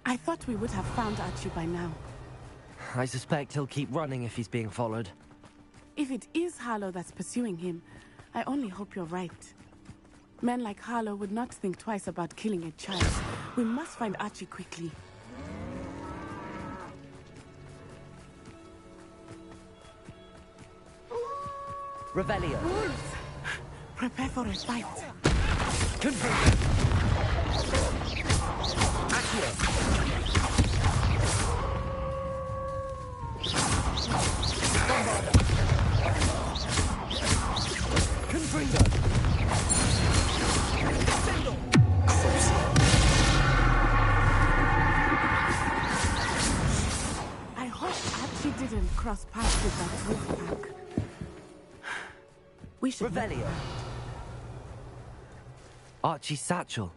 I thought we would have found Archie by now. I suspect he'll keep running if he's being followed. If it is Harlow that's pursuing him, I only hope you're right. Men like Harlow would not think twice about killing a child. We must find Archie quickly. Revelio. Wolves! Prepare for a fight. Confirm. Accio. Confringo. I hope Archie didn't cross paths with that wolf pack. We should... Revelio. Archie's satchel.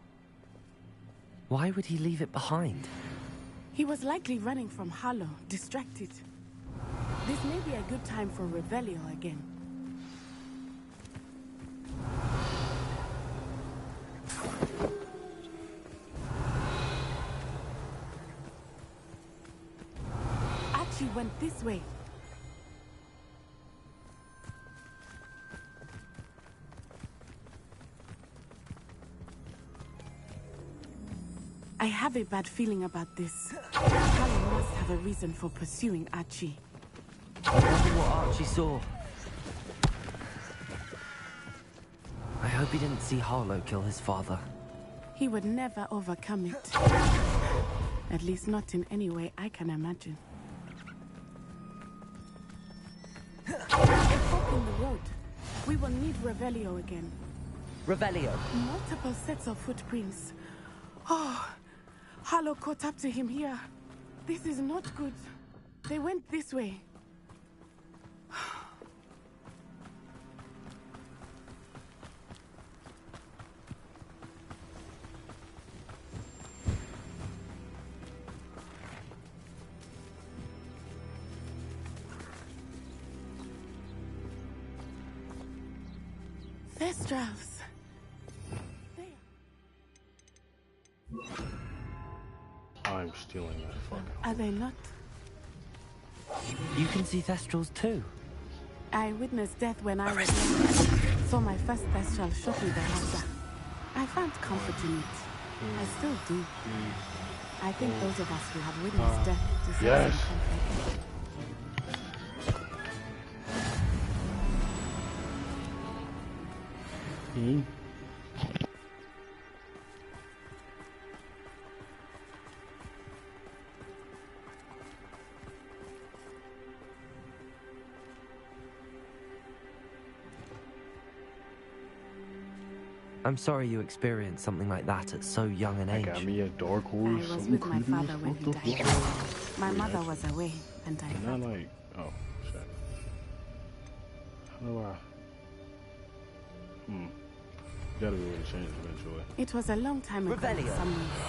Why would he leave it behind? He was likely running from Harlow, distracted. This may be a good time for Revelio again. Archie went this way. I have a bad feeling about this. Harlow must have a reason for pursuing Archie. I wonder what Archie saw. I hope he didn't see Harlow kill his father. He would never overcome it. At least not in any way I can imagine. A fork in the road. We will need Revelio again. Revelio. Multiple sets of footprints. Oh, Harlow caught up to him here. This is not good. They went this way. Thestrals. I'm stealing that fucking. Are they not? You can see Thestrals too. I witnessed death when I was young. Saw my first Thestral shortly thereafter. I found comfort in it. I still do. I think those of us who have witnessed death deserve some comfort. I'm sorry you experienced something like that at so young an age. Got me a dark horse. I was with my father when he died. My mother was away, and I not like, oh shit. How do I? Gotta be able to change eventually. It was a long time ago in Revelio. some ways,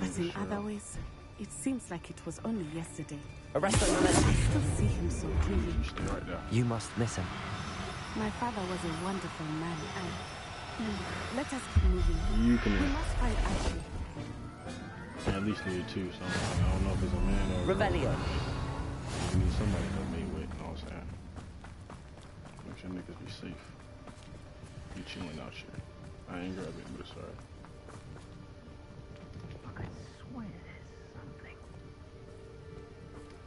but in other ways, it seems like it was only yesterday. Arrest him. I still see him so clearly. Stay right there. You must miss him. My father was a wonderful man, and let us keep moving. You can. We must fight Ashley. I at least need two, so I don't know if it's a man or a Revelio. You need somebody to meet with, you know what I'm saying? Make sure niggas be safe. Be chilling out here. I ain't grabbing it, but it's alright. I swear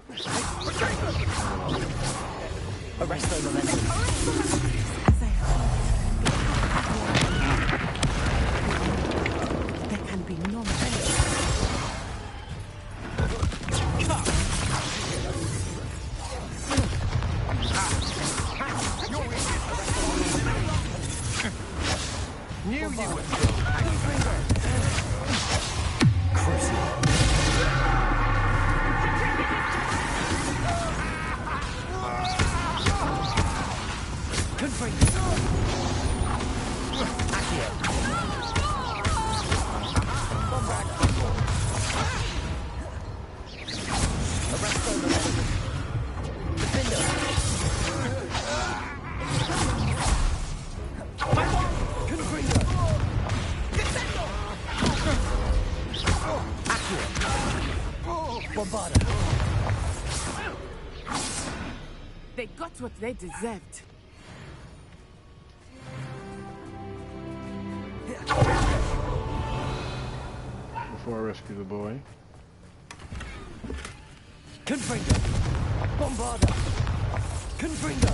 there's something. Arrest the momentum. There can be no Knew you would. They got what they deserved. Before I rescue the boy. Confringo. Bombarda. Confringo.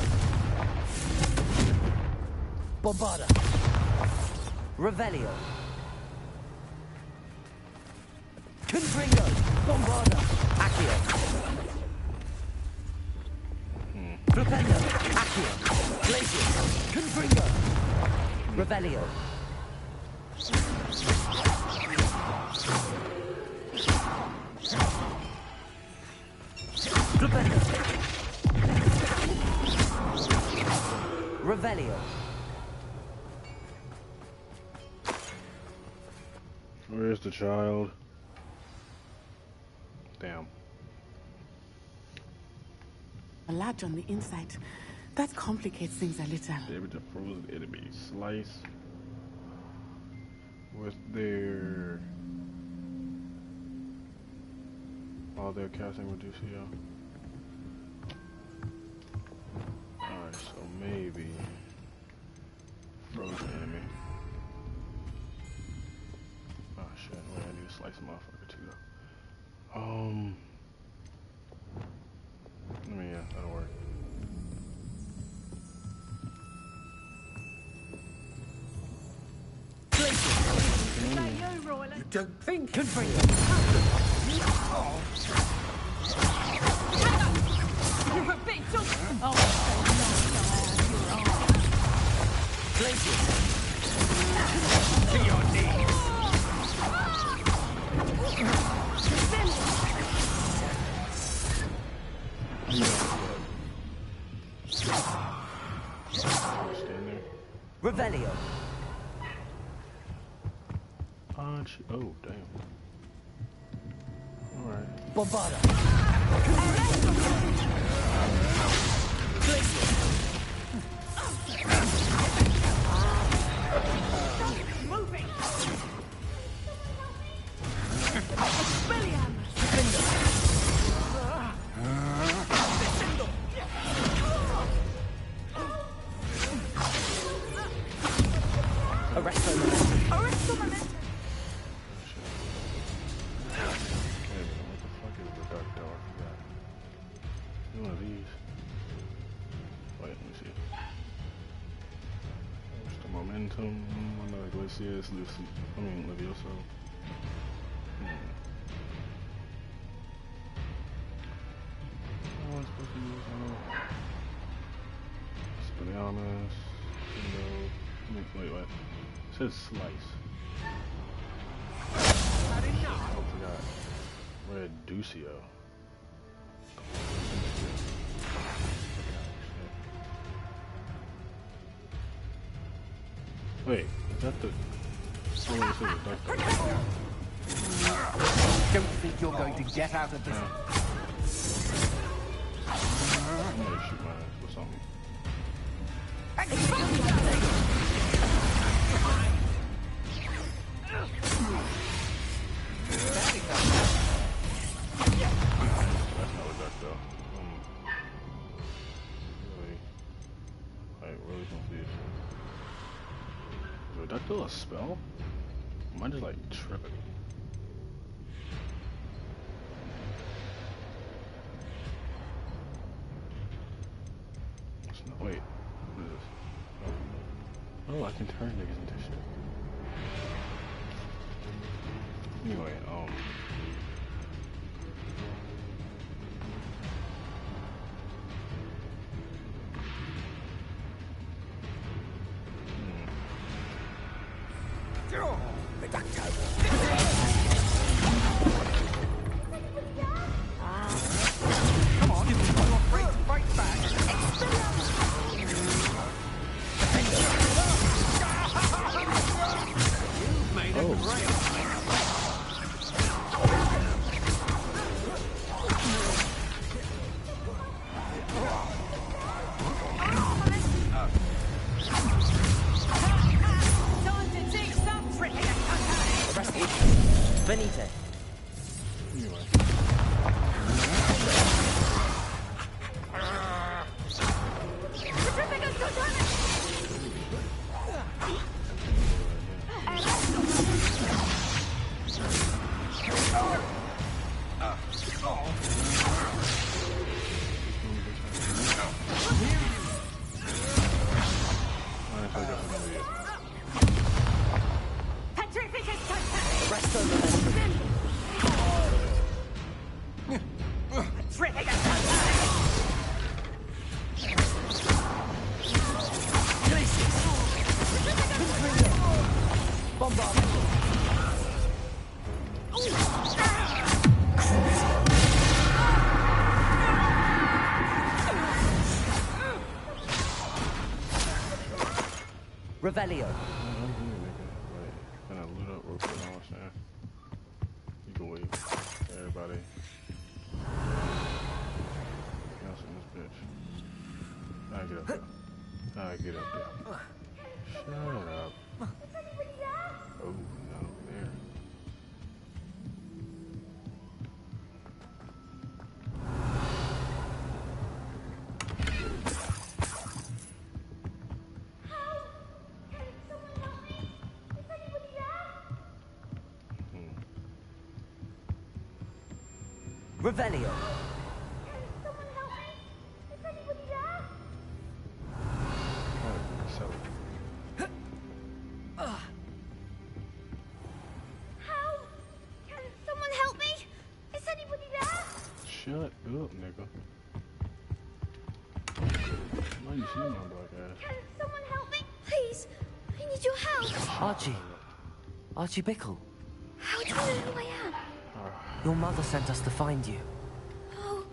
Bombarda. Revelio. Confringo. Bombarda. Accio. Flipendo. Accio. Glacius. Confringo. Revelio. Flipendo. Revelio. Where's the child? Damn. A latch on the inside. That complicates things a little. Able to frozen enemy slice with their they're casting Reducio. Alright, so maybe frozen enemy. Oh shit, wait, I need to slice a motherfucker too though. Yeah, that'll work. You don't think? Confringo. You're a big dog. Oh, Glacius. To your knees. Revelio. Punch. Oh, damn. Alright. Bombarda. Arresto momentum. Arresto momentum. What the fuck is the dark tower? I forgot. One of these. Wait, let me see. What's the momentum? Another Glacius, Lucy. I mean, Levioso. Oh, I'm supposed to use Spinamus. Wait, what? It says Slice. Oh, I forgot. Red Ducio. Wait, is that the... Don't think you're going to get out of this. I'm gonna shoot my ass with something. That's not a duck though. Really confused. Is a duck still a spell? Am I just like tripping? Wait, what is this? Oh, I can turn niggas into shit. Anyway, Come on, you're afraid to fight back. You've made a great. Time to take some tripping. Arrested. Benite. anyway. Revelio. Gonna loot up real quick, I was saying. You can wait. Everybody. Cancel this bitch. I get up there. I get up there. Shut up. Oh, no, there. Revelio. Shut up, nigga. Why you see my black ass? Can someone help me? Please, I need your help. Archie. Archie Bickle. How do you know who I am? Your mother sent us to find you. Oh,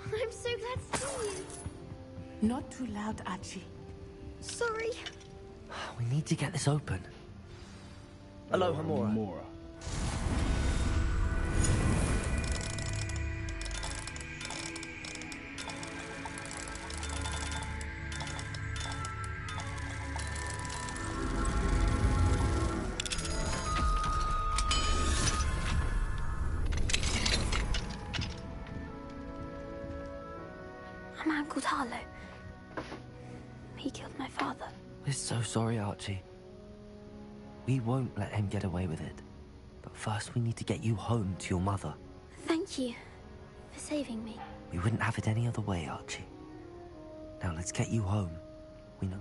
I'm so glad to see you. Not too loud, Archie. Sorry. We need to get this open. Aloha Mora. A man called Harlow. He killed my father. We're so sorry, Archie. We won't let him get away with it. But first we need to get you home to your mother. Thank you for saving me. We wouldn't have it any other way, Archie. Now let's get you home. We know.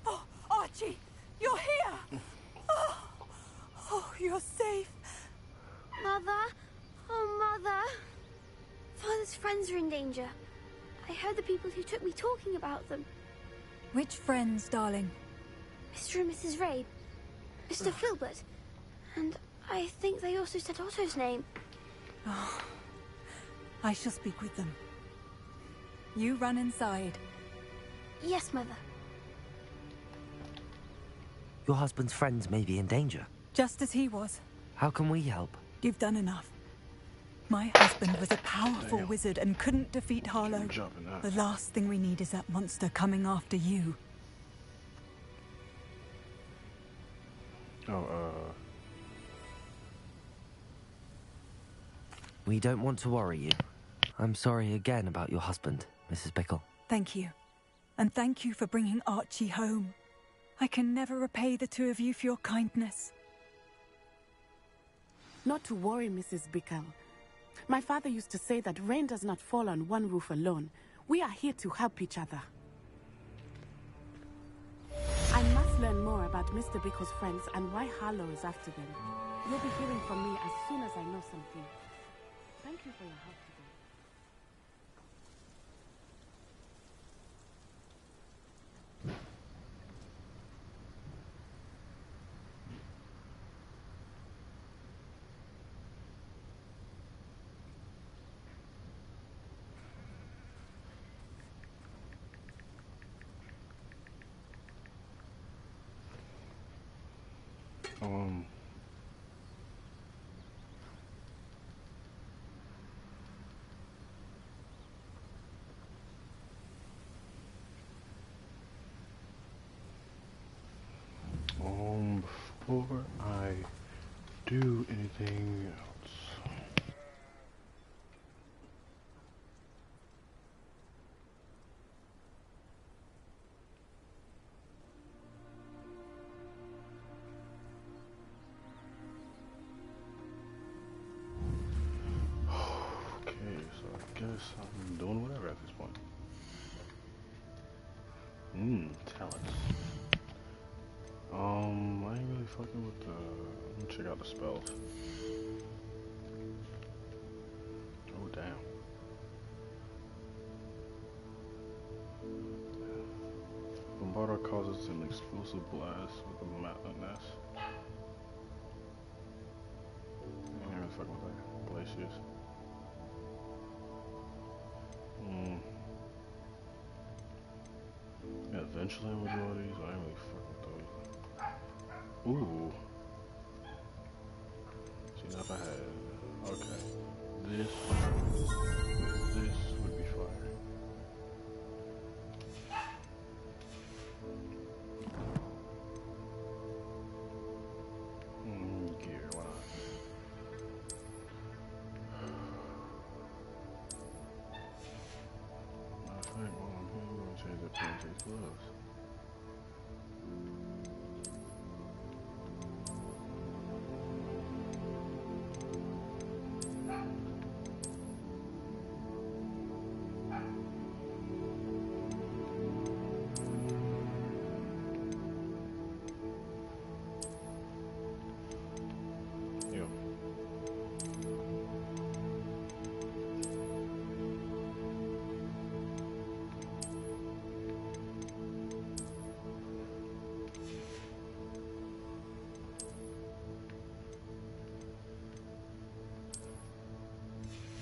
Oh, Archie! You're here! Oh, you're safe. Mother? Oh, Mother. Father's friends are in danger. I heard the people who took me talking about them. Which friends, darling? Mr. and Mrs. Ray. Mr. Filbert. And I think they also said Otto's name. Oh, I shall speak with them. You run inside. Yes, Mother. Your husband's friends may be in danger. Just as he was. How can we help? You've done enough. My husband was a powerful wizard and couldn't defeat Harlow. The last thing we need is that monster coming after you. We don't want to worry you. I'm sorry again about your husband, Mrs. Bickle. Thank you. And thank you for bringing Archie home. I can never repay the two of you for your kindness. Not to worry, Mrs. Bickle. My father used to say that rain does not fall on one roof alone. We are here to help each other. I must learn more about Mr. Bickle's friends and why Harlow is after them. You'll be hearing from me as soon as I know something. Thank you for your help today. Before I do anything else. Okay, so I guess I'm doing whatever at this point. Talents. I ain't really fucking with the... Let me check out the spells. Oh, damn. Bombardo causes an explosive blast with a mass. I ain't really fucking with that. Glaciers. Yeah, eventually I'm gonna do all these. I ain't really fucking with those. Ooh. See, now if I had... Okay. This would be fire. Gear, why not? Matter of fact, while I'm here, we're gonna change that Pancakes gloves.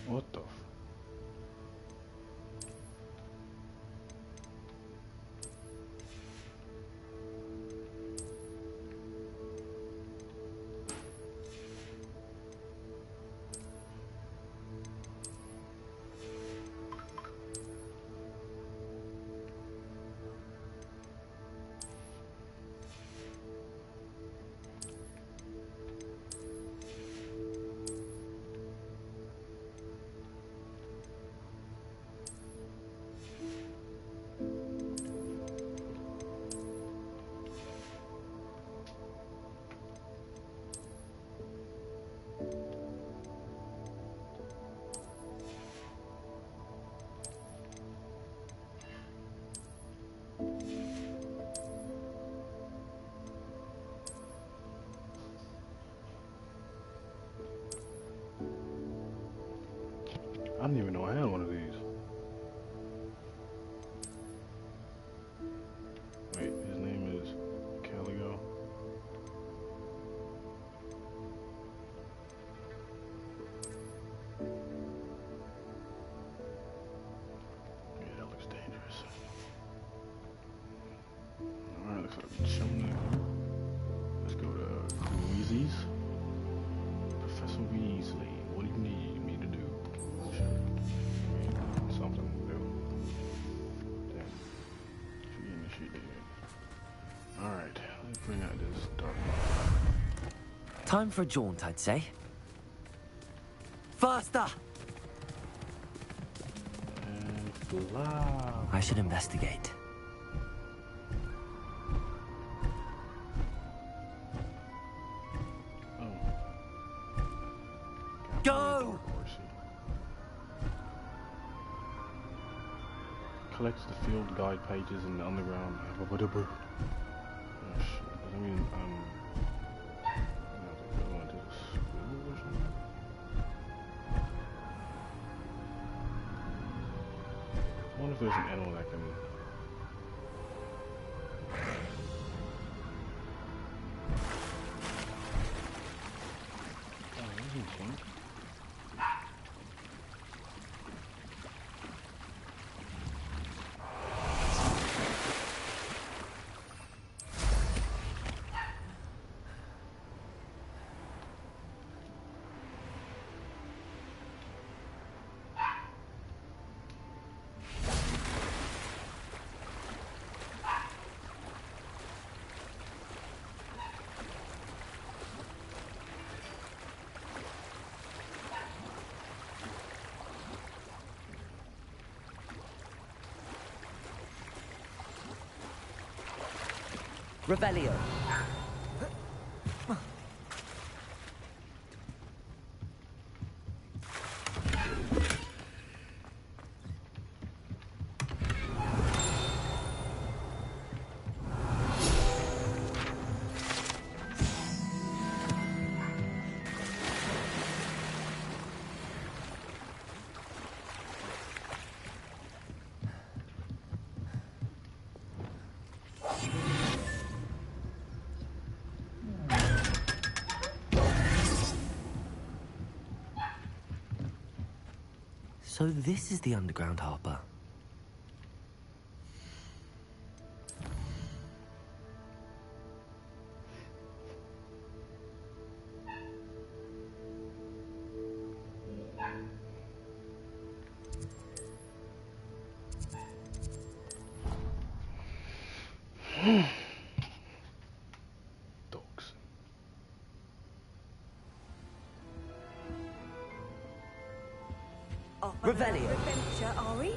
What the f... Let's go to Weasley's. Professor Weasley, what do you need me to do? Something to do. Damn. She initiated. Alright, let's bring out this dark. Time for a jaunt, I'd say. Faster! And fly. I should investigate. Go! Collects the field guide pages in the underground. Oh shit. I mean, I wonder if there's an animal that can. Oh, there's anything. Revelio. So this is the underground harbor. Dogs. Revelio. Adventure, are we?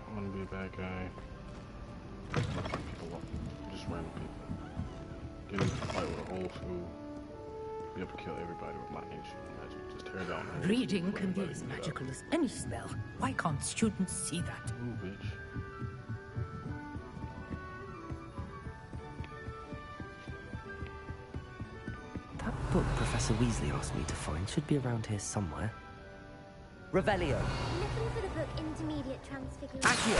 I'm gonna be a bad guy. People up. Just random people. Get into a fight with a whole school. Be able to kill everybody with my ancient magic. Just tear down. Reading can be as magical as any spell. Why can't students see that? Ooh, bitch. That book Professor Weasley asked me to find should be around here somewhere. Revelio. Looking for the book Intermediate Transfiguration. Accio.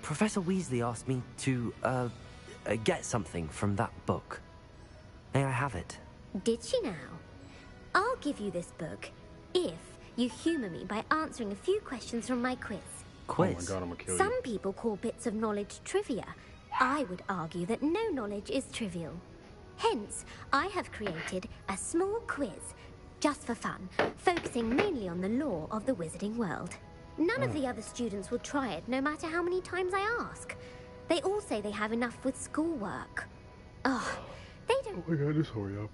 Professor Weasley asked me to, get something from that book. May I have it? Did she now? I'll give you this book if you humor me by answering a few questions from my quiz. Quiz? Oh my god, I'm gonna kill you. Some people call bits of knowledge trivia. I would argue that no knowledge is trivial. Hence, I have created a small quiz, just for fun, focusing mainly on the lore of the wizarding world. None of the other students will try it, no matter how many times I ask. They all say they have enough with schoolwork. Oh, they don't... Oh my god, just hurry up.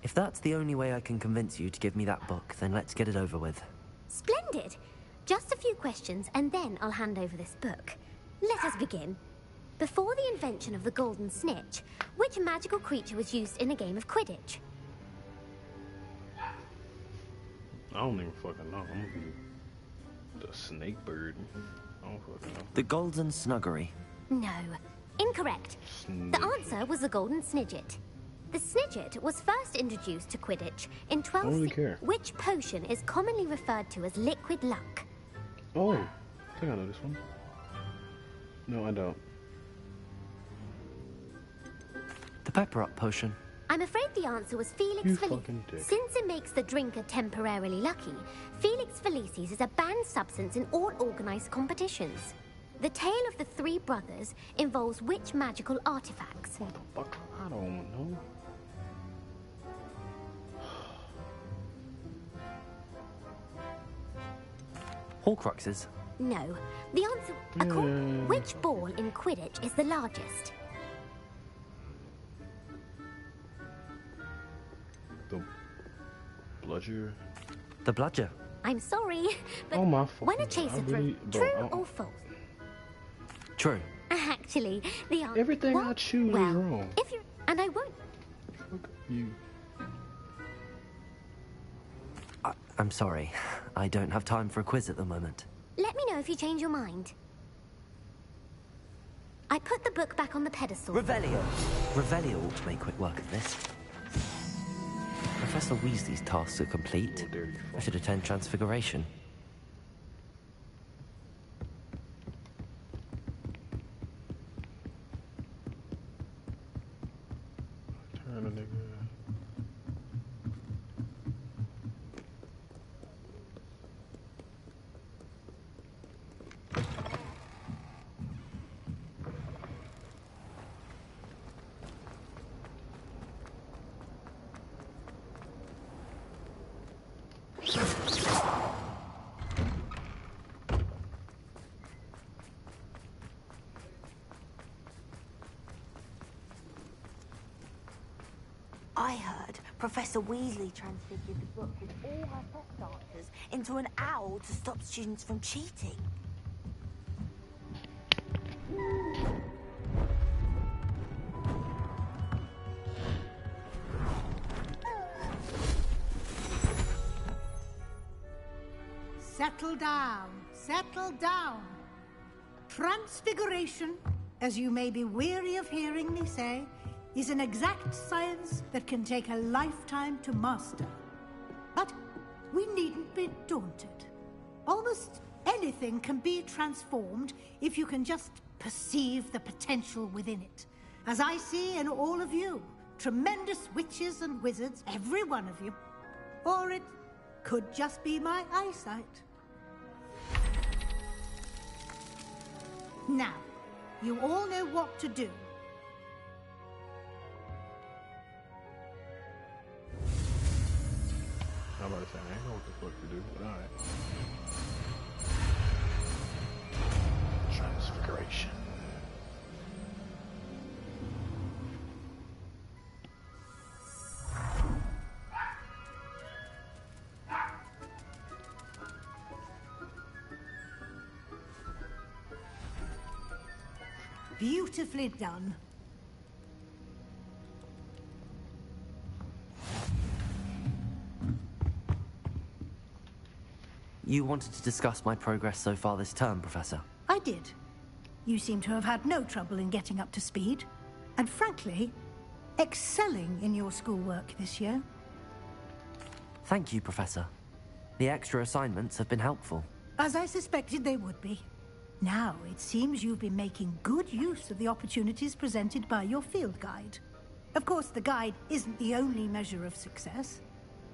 If that's the only way I can convince you to give me that book, then let's get it over with. Splendid! Just a few questions, and then I'll hand over this book. Let us begin. Before the invention of the golden snitch, which magical creature was used in a game of Quidditch? I don't even fucking know. I'm gonna be the snake bird. I don't fucking know. The Golden Snuggery. No, incorrect. The answer was the Golden Snidget. The Snidget was first introduced to Quidditch in 12... I don't really care. Which potion is commonly referred to as liquid luck? Oh, I think I know this one. No, I don't. The Pepper Up potion. I'm afraid the answer was Felix You Felicis. fucking dick. Since it makes the drinker temporarily lucky, Felix Felicis is a banned substance in all organized competitions. The tale of the three brothers involves which magical artifacts? What the fuck? I don't know. Horcruxes. No. The answer... Which ball in Quidditch is the largest? The bludger. The bludger. I'm sorry, but Oh my when a fucking chaser God, throws... really- bro, True or false? True. Actually, the answer... Everything I choose is wrong. If you... And I won't... Fuck you. I'm sorry. I don't have time for a quiz at the moment. Let me know if you change your mind. I put the book back on the pedestal. Revelio. Revelio ought to make quick work of this. Professor Weasley's tasks are complete. I should attend Transfiguration. Turn a nigga. I heard Professor Weasley transfigured the book with all her test answers into an owl to stop students from cheating. Settle down. Settle down. Transfiguration, as you may be weary of hearing me say, is an exact science that can take a lifetime to master. But we needn't be daunted. Almost anything can be transformed if you can just perceive the potential within it. As I see in all of you, tremendous witches and wizards, every one of you. Or it could just be my eyesight. Now, you all know what to do. I'm about to say, I ain't know what the fuck to do, but alright. Transfiguration. Beautifully done. You wanted to discuss my progress so far this term, Professor? I did. You seem to have had no trouble in getting up to speed. And frankly, excelling in your schoolwork this year. Thank you, Professor. The extra assignments have been helpful. As I suspected they would be. Now, it seems you've been making good use of the opportunities presented by your field guide. Of course, the guide isn't the only measure of success.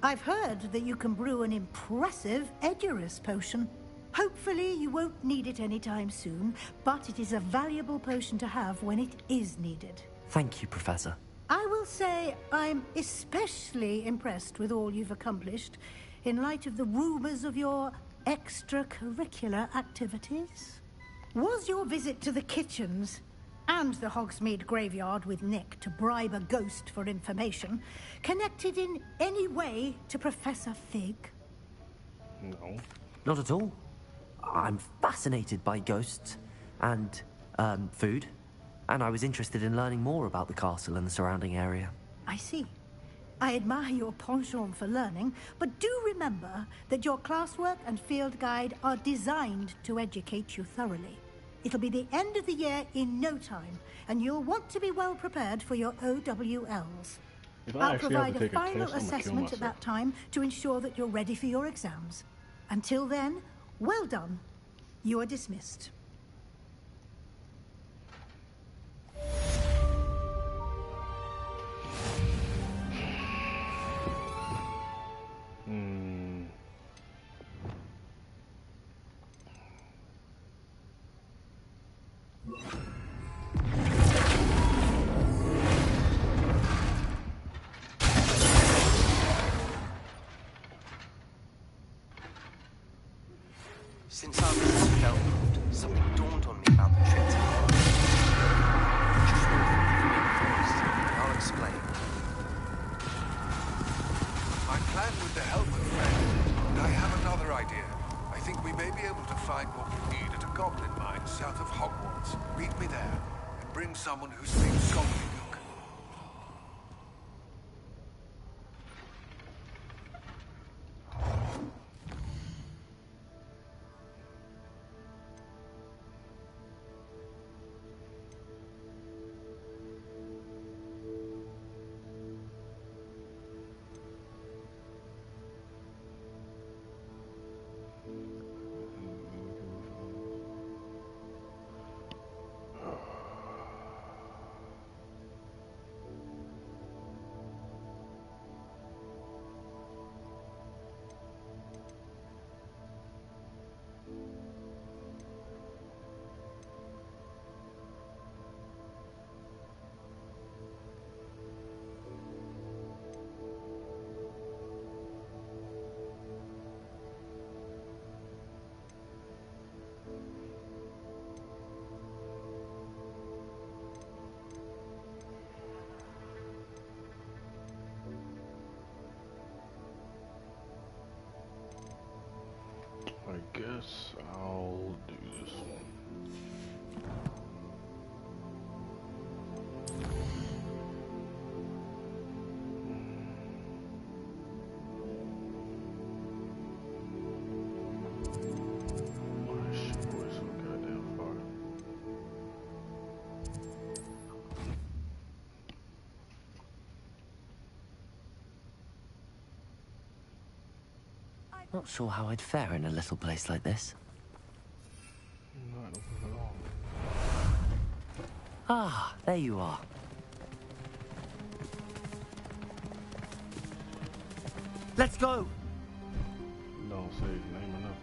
I've heard that you can brew an impressive Edurus potion. Hopefully, you won't need it anytime soon, but it is a valuable potion to have when it is needed. Thank you, Professor. I will say I'm especially impressed with all you've accomplished in light of the rumors of your extracurricular activities. Was your visit to the kitchens and the Hogsmeade graveyard with Nick to bribe a ghost for information connected in any way to Professor Fig? No. Not at all. I'm fascinated by ghosts and, food, and I was interested in learning more about the castle and the surrounding area. I see. I admire your penchant for learning, but do remember that your classwork and field guide are designed to educate you thoroughly. It'll be the end of the year in no time, and you'll want to be well prepared for your OWLs. If I I'll actually have provide to a take a final test, I'm gonna kill assessment at myself. that time to ensure that you're ready for your exams. Until then, well done. You are dismissed. Since I was in Spellbound, something dawned on me about the trip to Just north of the Forbidden Forest, and I'll explain. I plan with the help of friends, and I have another idea. I think we may be able to find what we need at a goblin mine south of Hogwarts. Meet me there, and bring someone who speaks gobbledygook. I guess I'll do this one. Why is she going so goddamn far? Not sure how I'd fare in a little place like this. Not at all. Ah, there you are. Let's go! Don't say his name or nothing.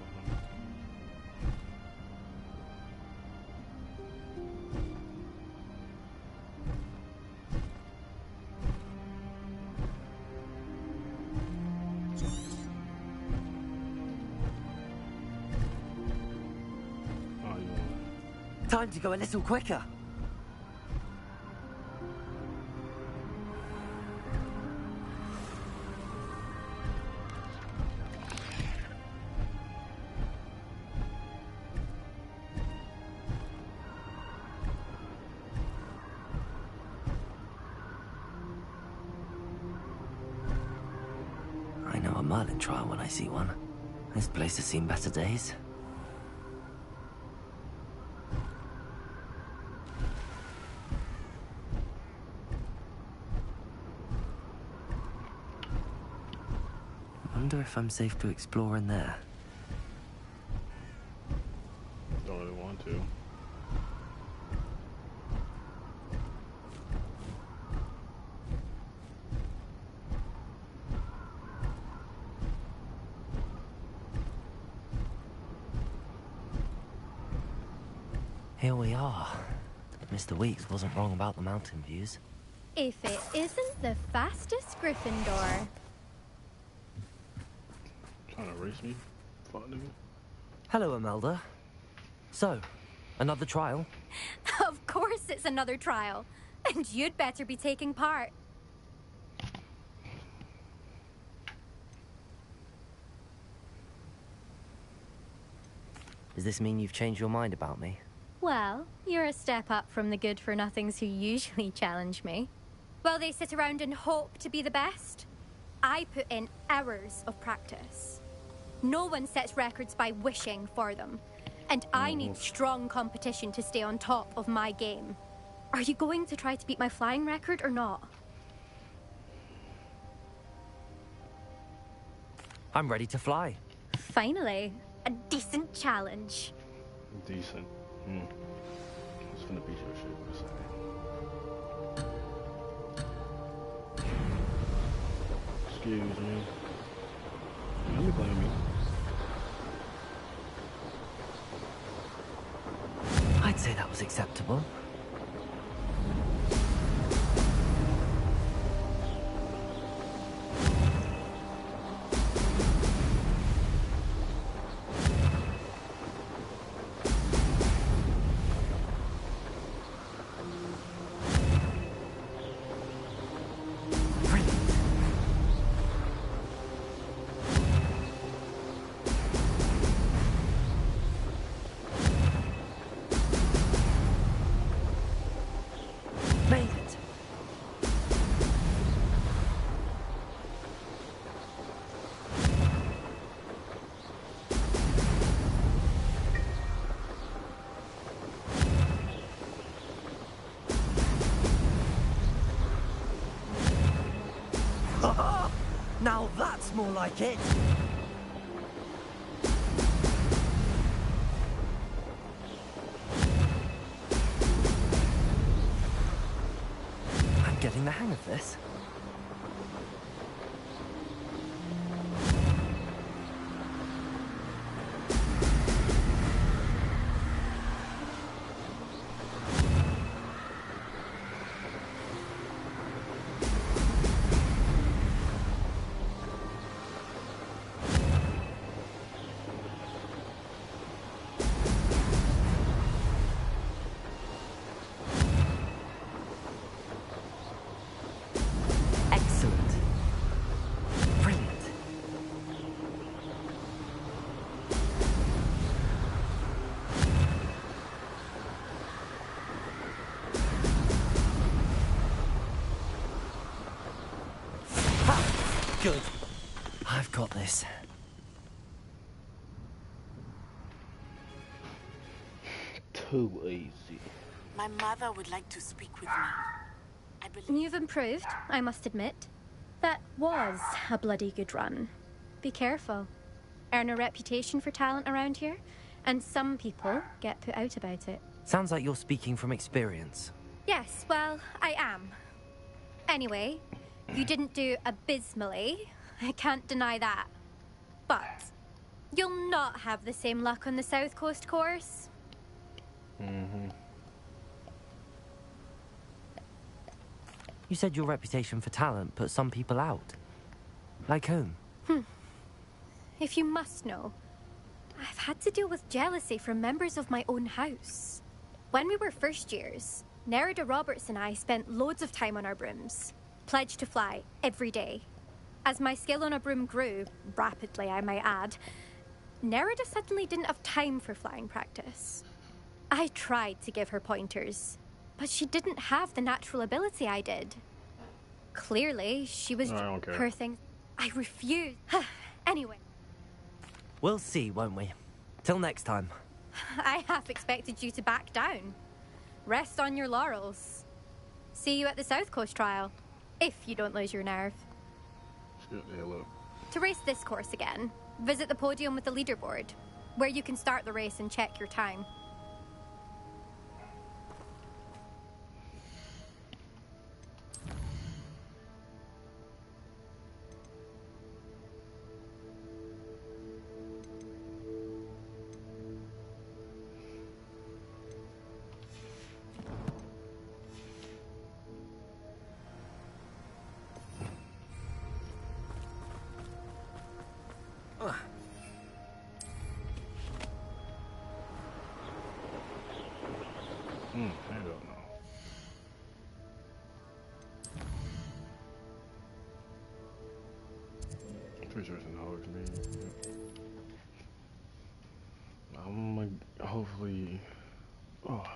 Time to go a little quicker. I know a Merlin trial when I see one. This place has seen better days. Wonder if I'm safe to explore in there. Don't really want to. Here we are. Mr. Weeks wasn't wrong about the mountain views. If it isn't the fastest Gryffindor. Trying to race me? Fuck nigga. Hello, Imelda. So, another trial? Of course it's another trial. And you'd better be taking part. Does this mean you've changed your mind about me? Well, you're a step up from the good-for-nothings who usually challenge me. While they sit around and hope to be the best, I put in hours of practice. No one sets records by wishing for them, and I need strong competition to stay on top of my game. Are you going to try to beat my flying record or not? I'm ready to fly. Finally, a decent challenge. Decent. It's gonna beat your shit in a second. Excuse me. Let me blame you. I'd say that was acceptable. Now that's more like it! I'm getting the hang of this. Good. I've got this. Too easy. My mother would like to speak with me. I believe... You've improved, I must admit. That was a bloody good run. Be careful. Earn a reputation for talent around here, and some people get put out about it. Sounds like you're speaking from experience. Yes, well, I am. Anyway, you didn't do abysmally. I can't deny that. But you'll not have the same luck on the South Coast course. You said your reputation for talent put some people out. Like whom? If you must know, I've had to deal with jealousy from members of my own house. When we were first years, Nerida Roberts and I spent loads of time on our brooms, pledged to fly every day. As my skill on a broom grew, rapidly I might add, Nerida suddenly didn't have time for flying practice. I tried to give her pointers, but she didn't have the natural ability I did. Clearly, she was her thing. I refused. Anyway. We'll see, won't we? Till next time. I half expected you to back down. Rest on your laurels. See you at the South Coast trial, if you don't lose your nerve. To race this course again, visit the podium with the leaderboard, where you can start the race and check your time. I don't know. Pretty sure it's in Hogsmeade. I'm like, hopefully. Oh,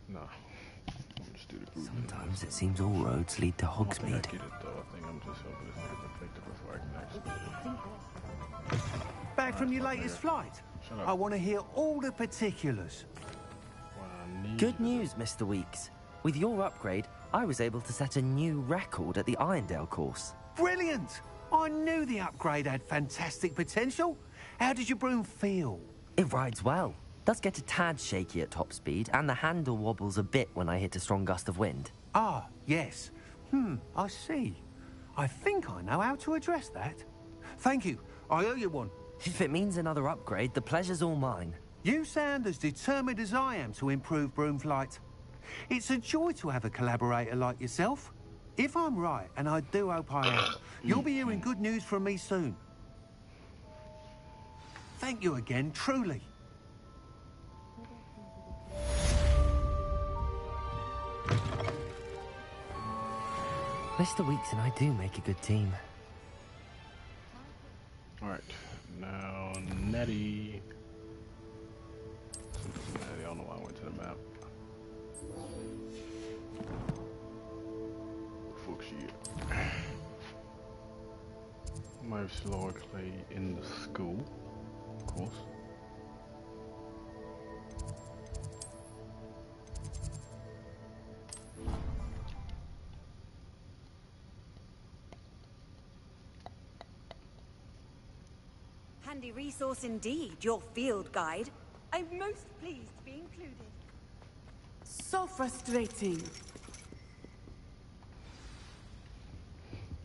no. I'm just Sometimes it seems all roads lead to Hogsmeade. I get it though. I think I'm just hoping it's not effective before I can actually. Back from your latest flight? I want to hear all the particulars. Good news, Mr. Weeks. With your upgrade, I was able to set a new record at the Irondale course. Brilliant! I knew the upgrade had fantastic potential. How did your broom feel? It rides well. Does get a tad shaky at top speed, and the handle wobbles a bit when I hit a strong gust of wind. Ah, yes. I see. I think I know how to address that. Thank you. I owe you one. If it means another upgrade, the pleasure's all mine. You sound as determined as I am to improve broom flight. It's a joy to have a collaborator like yourself. If I'm right, and I do hope I am, you'll be hearing good news from me soon. Thank you again, truly. Mr. Weeks and I do make a good team. Alright, now Nettie. I don't know why I went to the map. Fuck shit. Most likely in the school, of course. Handy resource indeed, your field guide. I'm most pleased to be included. So frustrating.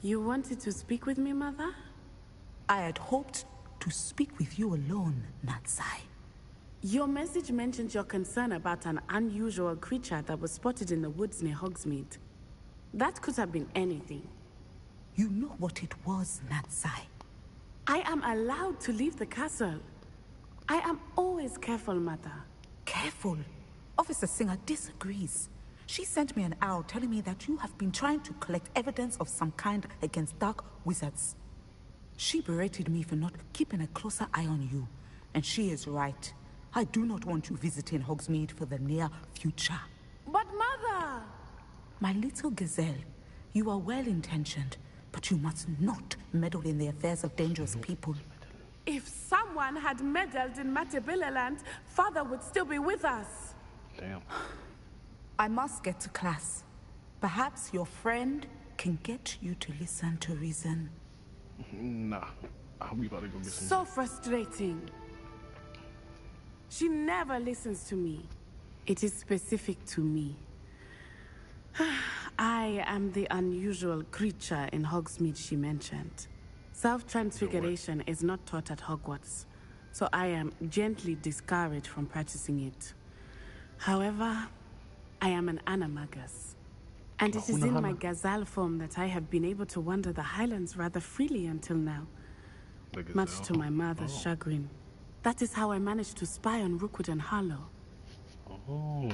You wanted to speak with me, Mother? I had hoped to speak with you alone, Natsai. Your message mentioned your concern about an unusual creature that was spotted in the woods near Hogsmeade. That could have been anything. You know what it was, Natsai. I am allowed to leave the castle. I am always careful, Mother. Careful? Officer Singer disagrees. She sent me an owl telling me that you have been trying to collect evidence of some kind against dark wizards. She berated me for not keeping a closer eye on you. And she is right. I do not want you visiting Hogsmeade for the near future. But Mother! My little gazelle, you are well-intentioned, but you must not meddle in the affairs of dangerous people. If someone had meddled in Matabeleland, Father would still be with us. Damn. I must get to class. Perhaps your friend can get you to listen to reason. Nah. I'll be about to go get some. So frustrating. She never listens to me. It is specific to me. I am the unusual creature in Hogsmeade she mentioned. Self-transfiguration is not taught at Hogwarts, so I am gently discouraged from practicing it. However, I am an animagus, and it is in my gazelle form that I have been able to wander the Highlands rather freely until now, much to my mother's chagrin. That is how I managed to spy on Rookwood and Harlow. Oh.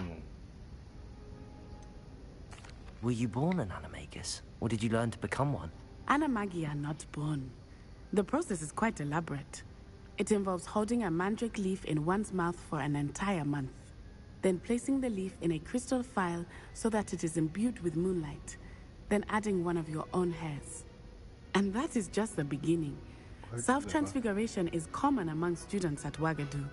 Were you born an animagus, or did you learn to become one? Animagi are not born. The process is quite elaborate. It involves holding a mandrake leaf in one's mouth for an entire month, then placing the leaf in a crystal phial so that it is imbued with moonlight, then adding one of your own hairs. And that is just the beginning. Self-transfiguration is common among students at Wagadu,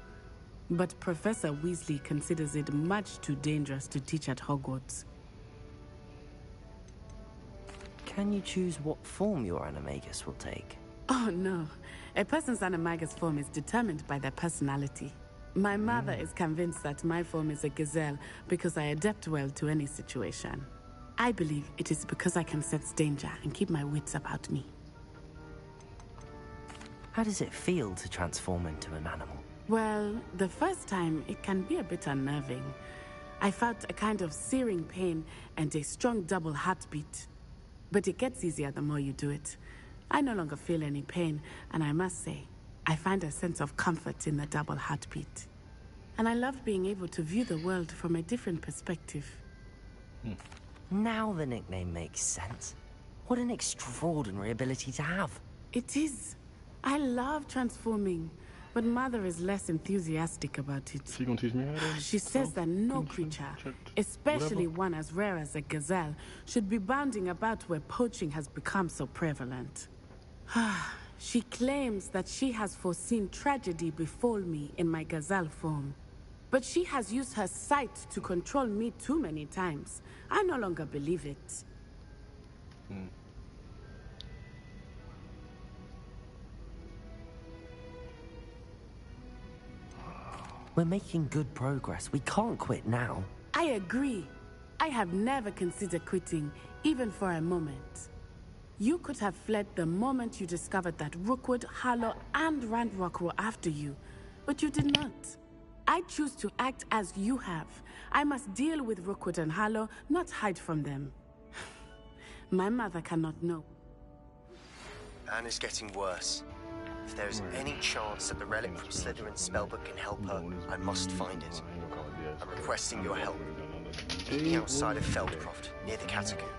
but Professor Weasley considers it much too dangerous to teach at Hogwarts. Can you choose what form your animagus will take? Oh no, a person's animagus form is determined by their personality. My mother is convinced that my form is a gazelle because I adapt well to any situation. I believe it is because I can sense danger and keep my wits about me. How does it feel to transform into an animal? Well, the first time it can be a bit unnerving. I felt a kind of searing pain and a strong double heartbeat. But it gets easier the more you do it. I no longer feel any pain, and I must say, I find a sense of comfort in the double heartbeat. And I love being able to view the world from a different perspective. Now the nickname makes sense. What an extraordinary ability to have. It is. I love transforming. But Mother is less enthusiastic about it. She gonna teach me how to... She says that no creature, especially one as rare as a gazelle, should be bounding about where poaching has become so prevalent. She claims that she has foreseen tragedy befall me in my gazelle form. But she has used her sight to control me too many times. I no longer believe it. We're making good progress. We can't quit now. I agree. I have never considered quitting, even for a moment. You could have fled the moment you discovered that Rookwood, Harlow, and Randrock were after you, but you did not. I choose to act as you have. I must deal with Rookwood and Harlow, not hide from them. My mother cannot know. Anne is getting worse. If there is any chance that the relic from Slytherin's spellbook can help her, I must find it. I'm requesting your help. Meet me outside of Feldcroft, near the catacombs.